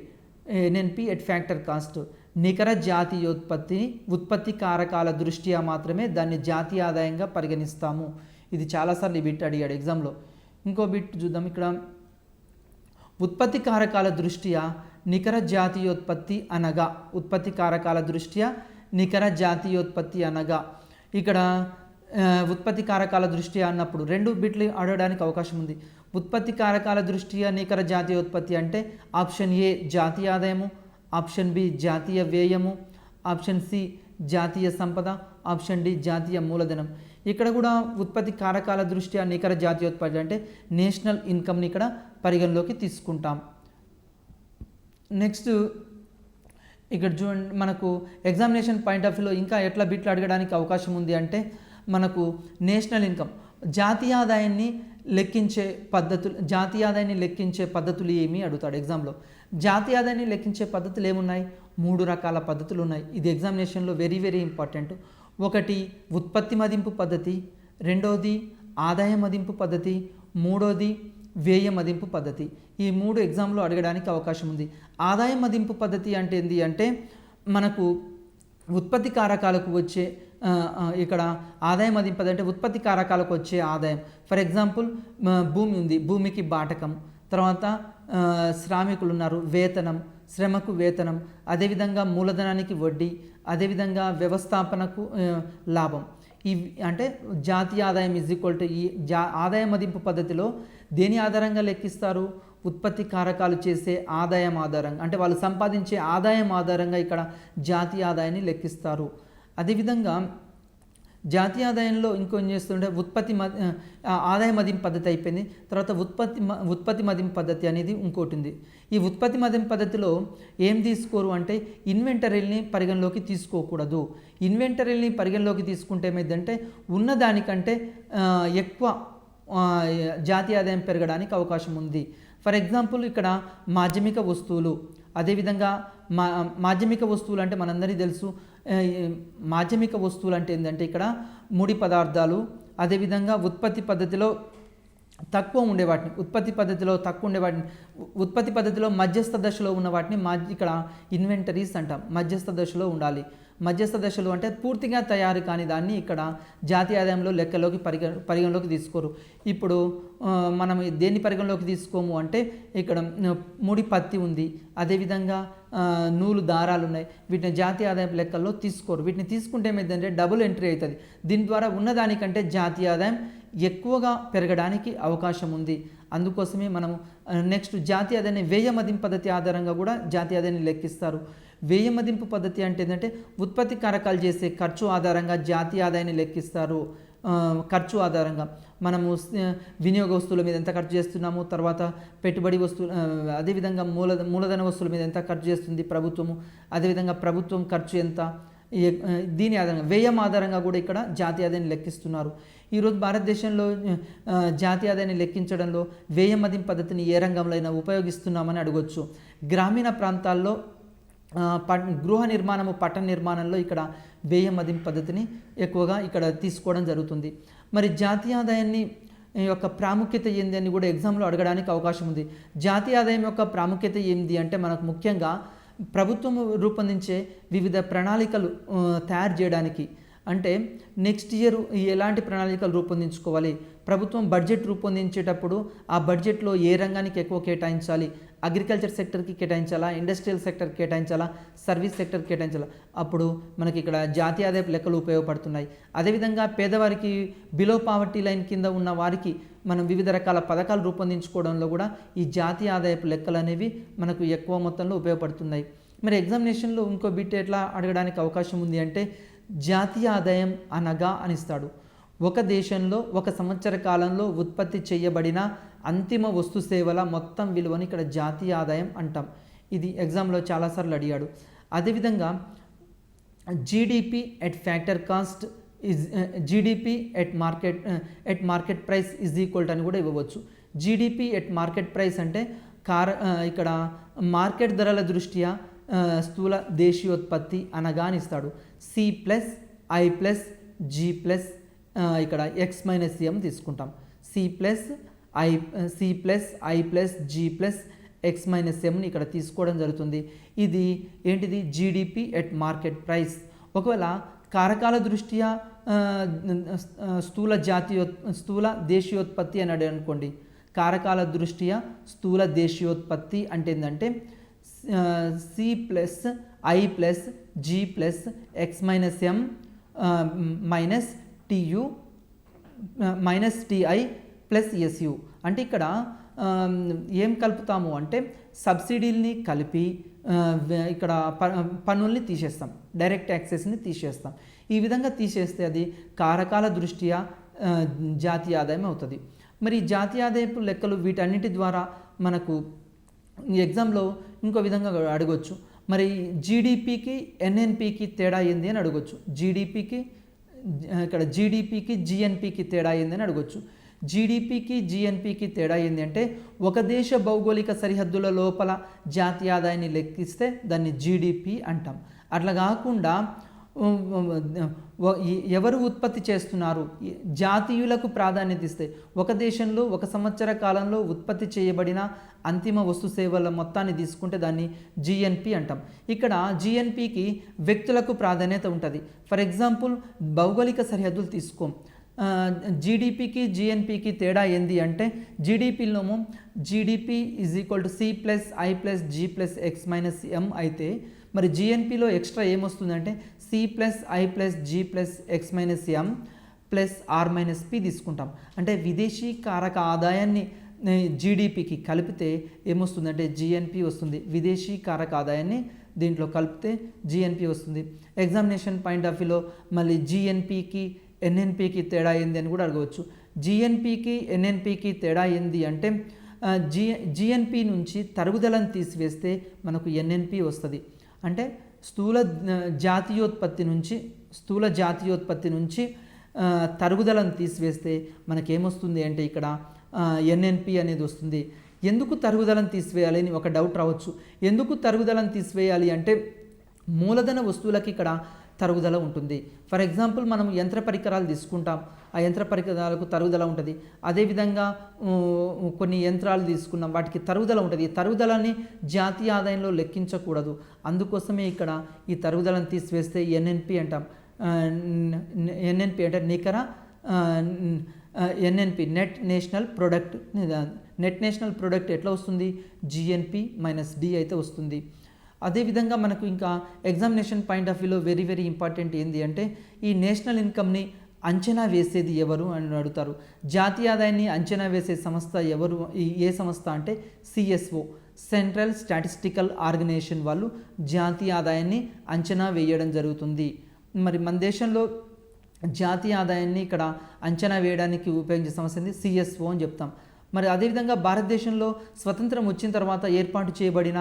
ఎట్ ఫ్యాక్టర్ కాస్ట్, నికర జాతీయోత్పత్తిని ఉత్పత్తి కారకాల దృష్ట్యా మాత్రమే దాన్ని జాతీయ ఆదాయంగా పరిగణిస్తాము. ఇది చాలాసార్లు ఈ బిట్ అడిగాడు ఎగ్జామ్లో. ఇంకో బిట్ చూద్దాం. ఇక్కడ ఉత్పత్తి కారకాల దృష్ట్యా నికర జాతీయోత్పత్తి అనగా, ఉత్పత్తి కారకాల దృష్ట్యా నికర జాతీయోత్పత్తి అనగా, ఇక్కడ ఉత్పత్తి కారకాల దృష్ట్యా అన్నప్పుడు 2 బిట్లు అడగడానికి అవకాశం ఉంది. ఉత్పత్తి కారకాల దృష్ట్యా నికర జాతీయోత్పత్తి అంటే ఆప్షన్ ఏ జాతీయ ఆదాయము, ఆప్షన్ బి జాతీయ వ్యయము, ఆప్షన్ సి జాతీయ సంపద, ఆప్షన్ డి జాతీయ మూలధనం. ఇక్కడ కూడా ఉత్పత్తి కారకాల దృష్ట్యా నికర జాతీయోత్పత్తి అంటే నేషనల్ ఇన్కమ్ని ఇక్కడ పరిగణలోకి తీసుకుంటాం. నెక్స్ట్, ఇక్కడ చూడండి, మనకు ఎగ్జామినేషన్ పాయింట్ ఆఫ్ వ్యూలో ఇంకా ఎట్లా బిట్లు అడగడానికి అవకాశం ఉంది అంటే మనకు నేషనల్ ఇన్కమ్, జాతీయ ఆదాయాన్ని లెక్కించే పద్ధతులు ఏమి అడుగుతాడు ఎగ్జామ్లో. జాతీయ ఆదాయాన్ని లెక్కించే పద్ధతులు ఏమున్నాయి? 3 రకాల పద్ధతులు ఉన్నాయి. ఇది ఎగ్జామినేషన్లో వెరీ వెరీ ఇంపార్టెంట్. ఒకటి ఉత్పత్తి మదింపు పద్ధతి, రెండోది ఆదాయ మదింపు పద్ధతి, మూడోది వ్యయ మదింపు పద్ధతి. ఈ 3 ఎగ్జామ్లో అడగడానికి అవకాశం ఉంది. ఆదాయ మదింపు పద్ధతి అంటే ఏంటి అంటే మనకు ఉత్పత్తి కారకాలకు వచ్చే, ఇక్కడ ఆదాయ మదింపు అంటే ఉత్పత్తి కారకాలకు వచ్చే ఆదాయం. ఫర్ ఎగ్జాంపుల్ భూమి ఉంది, భూమికి బాటకం, తర్వాత శ్రామికులు ఉన్నారు, వేతనం, శ్రమకు వేతనం, అదేవిధంగా మూలధనానికి వడ్డీ, అదేవిధంగా వ్యవస్థాపనకు లాభం. ఇవి అంటే జాతీయ ఆదాయం ఈజ్ ఈక్వల్ టు ఈ ఆదాయ మదింపు పద్ధతిలో దేని ఆధారంగా లెక్కిస్తారు? ఉత్పత్తి కారకాలు చేసే ఆదాయం ఆధారంగా, అంటే వాళ్ళు సంపాదించే ఆదాయం ఆధారంగా ఇక్కడ జాతీయ ఆదాయాన్ని లెక్కిస్తారు. అదేవిధంగా జాతీయ ఆదాయంలో ఇంకేం చేస్తుంటే ఆదాయ మదింపు పద్ధతి అయిపోయింది. తర్వాత ఉత్పత్తి మదింపు పద్ధతి అనేది ఇంకోటి ఉంది. ఈ ఉత్పత్తి మదింపు పద్ధతిలో ఏం తీసుకోరు అంటే ఇన్వెంటరీని పరిగణలోకి తీసుకోకూడదు. ఇన్వెంటరీని పరిగణలోకి తీసుకుంటే ఏమైందంటే ఉన్నదానికంటే ఎక్కువ జాతీయ ఆదాయం పెరగడానికి అవకాశం ఉంది. ఫర్ ఎగ్జాంపుల్ ఇక్కడ మాధ్యమిక వస్తువులు, అదేవిధంగా మాధ్యమిక వస్తువులు అంటే మనందరికీ తెలుసు. మాధ్యమిక వస్తువులు అంటే ఏంటంటే ఇక్కడ ముడి పదార్థాలు, అదేవిధంగా ఉత్పత్తి పద్ధతిలో తక్కువ ఉండే వాటిని, ఉత్పత్తి పద్ధతిలో మధ్యస్థ దశలో ఉన్న వాటిని ఇక్కడ ఇన్వెంటరీస్ అంటాం. మధ్యస్థ దశలో ఉండాలి. మధ్యస్థ దశలు అంటే పూర్తిగా తయారు కాని దాన్ని ఇక్కడ జాతీయ ఆదాయంలో లెక్కలోకి పరిగణలోకి తీసుకోరు. ఇప్పుడు మనం దేన్ని పరిగణలోకి తీసుకోము అంటే ఇక్కడ ముడి పత్తి ఉంది, అదేవిధంగా నూలు దారాలు ఉన్నాయి. వీటిని జాతీయ ఆదాయం లెక్కల్లో తీసుకోరు. వీటిని తీసుకుంటే ఏమైందంటే డబుల్ ఎంట్రీ అవుతుంది. దీని ద్వారా ఉన్నదానికంటే జాతీయ ఆదాయం ఎక్కువగా పెరగడానికి అవకాశం ఉంది. అందుకోసమే మనము నెక్స్ట్ జాతీయ ఆదాయాన్ని వ్యయ మదింపు పద్ధతి ఆధారంగా కూడా జాతీయ ఆదాయాన్ని లెక్కిస్తారు. వ్యయ మదింపు పద్ధతి అంటే ఏంటంటే ఉత్పత్తి కారకాలు చేసే ఖర్చు ఆధారంగా జాతీయ ఆదాయాన్ని లెక్కిస్తారు. ఖర్చు ఆధారంగా మనము వినియోగ వస్తువుల మీద ఎంత ఖర్చు చేస్తున్నాము, తర్వాత పెట్టుబడి వస్తువులు, అదేవిధంగా మూలధన వస్తువుల మీద ఎంత ఖర్చు చేస్తుంది ప్రభుత్వము, అదేవిధంగా ప్రభుత్వం ఖర్చు ఎంత, దీని ఆధారంగా వ్యయం ఆధారంగా కూడా ఇక్కడ జాతీయ ఆదాయాన్ని లెక్కిస్తున్నారు. ఈరోజు భారతదేశంలో జాతీయ ఆదాయాన్ని లెక్కించడంలో వ్యయ మదింపు పద్ధతిని ఏ రంగంలో అయినా ఉపయోగిస్తున్నామని అడగొచ్చు. గ్రామీణ ప్రాంతాల్లో గృహ నిర్మాణము, పట్టణ నిర్మాణంలో ఇక్కడ వ్యయ మదింపు పద్ధతిని ఎక్కువగా ఇక్కడ తీసుకోవడం జరుగుతుంది. మరి జాతీయ ఆదాయాన్ని యొక్క ప్రాముఖ్యత ఏంది అని కూడా ఎగ్జామ్లో అడగడానికి అవకాశం ఉంది. జాతీయ ఆదాయం యొక్క ప్రాముఖ్యత ఏంది అంటే మనకు ముఖ్యంగా ప్రభుత్వం రూపొందించే వివిధ ప్రణాళికలు తయారు చేయడానికి, అంటే నెక్స్ట్ ఇయర్ ఎలాంటి ప్రణాళికలు రూపొందించుకోవాలి, ప్రభుత్వం బడ్జెట్ రూపొందించేటప్పుడు ఆ బడ్జెట్లో ఏ రంగానికి ఎక్కువ కేటాయించాలి, అగ్రికల్చర్ సెక్టర్కి కేటాయించాలా, ఇండస్ట్రియల్ సెక్టర్ కేటాయించాలా, సర్వీస్ సెక్టర్ కేటాయించాలా, అప్పుడు మనకి ఇక్కడ జాతీయ ఆదాయపు లెక్కలు ఉపయోగపడుతున్నాయి. అదేవిధంగా పేదవారికి బిలో పావర్టీ లైన్ కింద ఉన్న వారికి మనం వివిధ రకాల పథకాలు రూపొందించుకోవడంలో కూడా ఈ జాతీయ ఆదాయపు లెక్కలు అనేవి మనకు ఎక్కువ మొత్తంలో ఉపయోగపడుతున్నాయి. మరి ఎగ్జామినేషన్లో ఇంకో బిట్ ఎట్లా అడగడానికి అవకాశం ఉంది అంటే జాతీయ ఆదాయం అనగా అనిస్తాడు. ఒక దేశంలో ఒక సంవత్సర కాలంలో ఉత్పత్తి చేయబడిన అంతిమ వస్తు సేవల మొత్తం విలువని ఇక్కడ జాతీయ ఆదాయం అంటాం. ఇది ఎగ్జామ్లో చాలాసార్లు అడిగాడు. అదేవిధంగా GDP at factor cost is GDP at market price is equal అని కూడా ఇవ్వవచ్చు. జీడిపి ఎట్ మార్కెట్ ప్రైస్ అంటే ఇక్కడ మార్కెట్ ధరల దృష్ట్యా స్థూల దేశీయోత్పత్తి అనగా అని ఇస్తాడు. C+I+G+ ఇక్కడ X-M తీసుకుంటాం. C+I+G+X-Mని ఇక్కడ తీసుకోవడం జరుగుతుంది. ఇది ఏంటిది? GDP at market price. ఒకవేళ కారకాల దృష్ట్యా స్థూల దేశీయోత్పత్తి అని అనుకోండి. కారకాల దృష్ట్యా స్థూల దేశీయోత్పత్తి అంటే ఏంటంటే C+I+G+X-M -TI+SU అంటే ఇక్కడ ఏం కలుపుతాము అంటే సబ్సిడీల్ని కలిపి ఇక్కడ పన్నుల్ని తీసేస్తాం, డైరెక్ట్ ట్యాక్సెస్ని తీసేస్తాం. ఈ విధంగా తీసేస్తే అది కారకాల దృష్ట్యా జాతీయ ఆదాయం అవుతుంది. మరి జాతీయ ఆదాయపు లెక్కలు వీటన్నిటి ద్వారా మనకు ఎగ్జామ్లో ఇంకో విధంగా అడగొచ్చు. మరి జీడిపికి ఎన్ఎన్పికి తేడా ఏంది అని అడగొచ్చు. ఇక్కడ జీడిపికి జిఎన్పికి తేడా ఏంది అని అడగొచ్చు. జీడిపికి జిఎన్పికి తేడా ఏంది అంటే ఒక దేశ భౌగోళిక సరిహద్దుల లోపల జాతీయ ఆదాయాన్ని లెక్కిస్తే దాన్ని జీడిపి అంటాం. అట్లా కాకుండా ఎవరు ఉత్పత్తి చేస్తున్నారు, జాతీయులకు ప్రాధాన్యత ఇస్తే ఒక దేశంలో ఒక సంవత్సర కాలంలో ఉత్పత్తి చేయబడిన అంతిమ వస్తు సేవల మొత్తాన్ని తీసుకుంటే దాన్ని జిఎన్పి అంటాం. ఇక్కడ జిఎన్పికి వ్యక్తులకు ప్రాధాన్యత ఉంటుంది. ఫర్ ఎగ్జాంపుల్ భౌగోళిక సరిహద్దులు తీసుకోం. జీడిపికి జిఎన్పికి తేడా ఏంది అంటే జీడిపిలోమో జీడిపి = C+I+G+X-M అయితే మరి జిఎన్పిలో ఎక్స్ట్రా ఏమొస్తుందంటే C+I+G+X-M +R-P తీసుకుంటాం. అంటే విదేశీ కారక ఆదాయాన్ని జీడిపికి కలిపితే ఏమొస్తుందంటే జిఎన్పి వస్తుంది. విదేశీ కారక ఆదాయాన్ని దీంట్లో కలిపితే జిఎన్పి వస్తుంది. ఎగ్జామినేషన్ పాయింట్ ఆఫ్ వ్యూలో మళ్ళీ జిఎన్పికి ఎన్ఎన్పికి తేడా ఏంది అని కూడా అడగవచ్చు. జిఎన్పికి ఎన్ఎన్పికి తేడా ఏంది అంటే జిఎన్పి నుంచి తరుగుదలను తీసివేస్తే మనకు ఎన్ఎన్పి వస్తుంది. అంటే స్థూల జాతీయోత్పత్తి నుంచి తరుగుదలను తీసివేస్తే మనకేమొస్తుంది అంటే ఇక్కడ ఎన్ఎన్పి అనేది వస్తుంది. ఎందుకు తరుగుదలను తీసివేయాలి అని ఒక డౌట్ రావచ్చు. ఎందుకు తరుగుదలను తీసివేయాలి అంటే మూలధన వస్తువులకి ఇక్కడ తరుగుదల ఉంటుంది. ఫర్ ఎగ్జాంపుల్ మనం యంత్ర పరికరాలు తీసుకుంటాం, ఆ యంత్ర పరికరాలకు తరుగుదల ఉంటుంది. అదేవిధంగా కొన్ని యంత్రాలు తీసుకున్నాం, వాటికి తరుగుదల ఉంటుంది. ఈ తరుగుదలని జాతీయ ఆదాయంలో లెక్కించకూడదు. అందుకోసమే ఇక్కడ ఈ తరుగుదలను తీసివేస్తే ఎన్ఎన్పి అంటాం. ఎన్ఎన్పి అంటే నికర ఎన్ఎన్పి నెట్ నేషనల్ ప్రొడక్ట్ ఎట్లా వస్తుంది? జిఎన్పి మైనస్ డి అయితే వస్తుంది. అదేవిధంగా మనకు ఇంకా ఎగ్జామినేషన్ పాయింట్ ఆఫ్ వ్యూలో వెరీ వెరీ ఇంపార్టెంట్ ఏంటి అంటే ఈ నేషనల్ ఇన్కమ్ని అంచనా వేసేది ఎవరు అని అడుగుతారు. జాతీయ ఆదాయాన్ని అంచనా వేసే సంస్థ ఎవరు? ఏ సంస్థ అంటే సిఎస్ఓ, సెంట్రల్ స్టాటిస్టికల్ ఆర్గనైజేషన్ వాళ్ళు జాతీయ ఆదాయాన్ని అంచనా వేయడం జరుగుతుంది. మరి మన దేశంలో జాతీయ ఆదాయాన్ని ఇక్కడ అంచనా వేయడానికి ఉపయోగించే సంస్థ ఏంది? సిఎస్ఓ అని చెప్తాం. మరి అదేవిధంగా భారతదేశంలో స్వతంత్రం వచ్చిన తర్వాత ఏర్పాటు చేయబడిన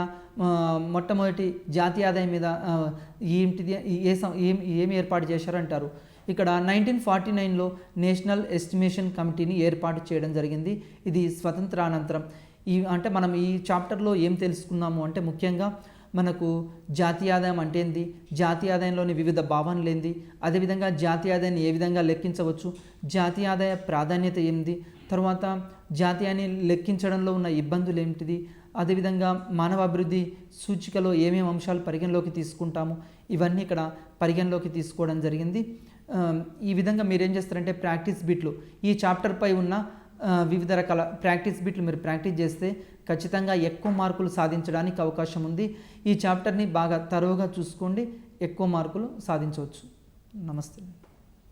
మొట్టమొదటి జాతీయ ఆదాయం మీద ఏంటిది ఏమి ఏర్పాటు చేశారంటారు? ఇక్కడ 1949లో నేషనల్ ఎస్టిమేషన్ కమిటీని ఏర్పాటు చేయడం జరిగింది. ఇది స్వతంత్రానంతరం. అంటే మనం ఈ చాప్టర్లో ఏం తెలుసుకున్నాము అంటే ముఖ్యంగా మనకు జాతీయ ఆదాయం అంటే ఏంది, జాతీయ ఆదాయంలోని వివిధ భావనలు ఏంది, అదేవిధంగా జాతీయ ఆదాయాన్ని ఏ విధంగా లెక్కించవచ్చు, జాతీయ ఆదాయ ప్రాధాన్యత ఏంది, తర్వాత జాతీయాన్ని లెక్కించడంలో ఉన్న ఇబ్బందులు ఏమిటిది, అదేవిధంగా మానవ అభివృద్ధి సూచికలో ఏమేమి అంశాలు పరిగణలోకి తీసుకుంటాము, ఇవన్నీ ఇక్కడ పరిగణలోకి తీసుకోవడం జరిగింది. ఈ విధంగా మీరేం చేస్తారంటే ప్రాక్టీస్ బిట్లు, ఈ చాప్టర్పై ఉన్న వివిధ రకాల ప్రాక్టీస్ బిట్లు మీరు ప్రాక్టీస్ చేస్తే ఖచ్చితంగా ఎక్కువ మార్కులు సాధించడానికి అవకాశం ఉంది. ఈ చాప్టర్ని బాగా తరోగా చూసుకోండి, ఎక్కువ మార్కులు సాధించవచ్చు. నమస్తే.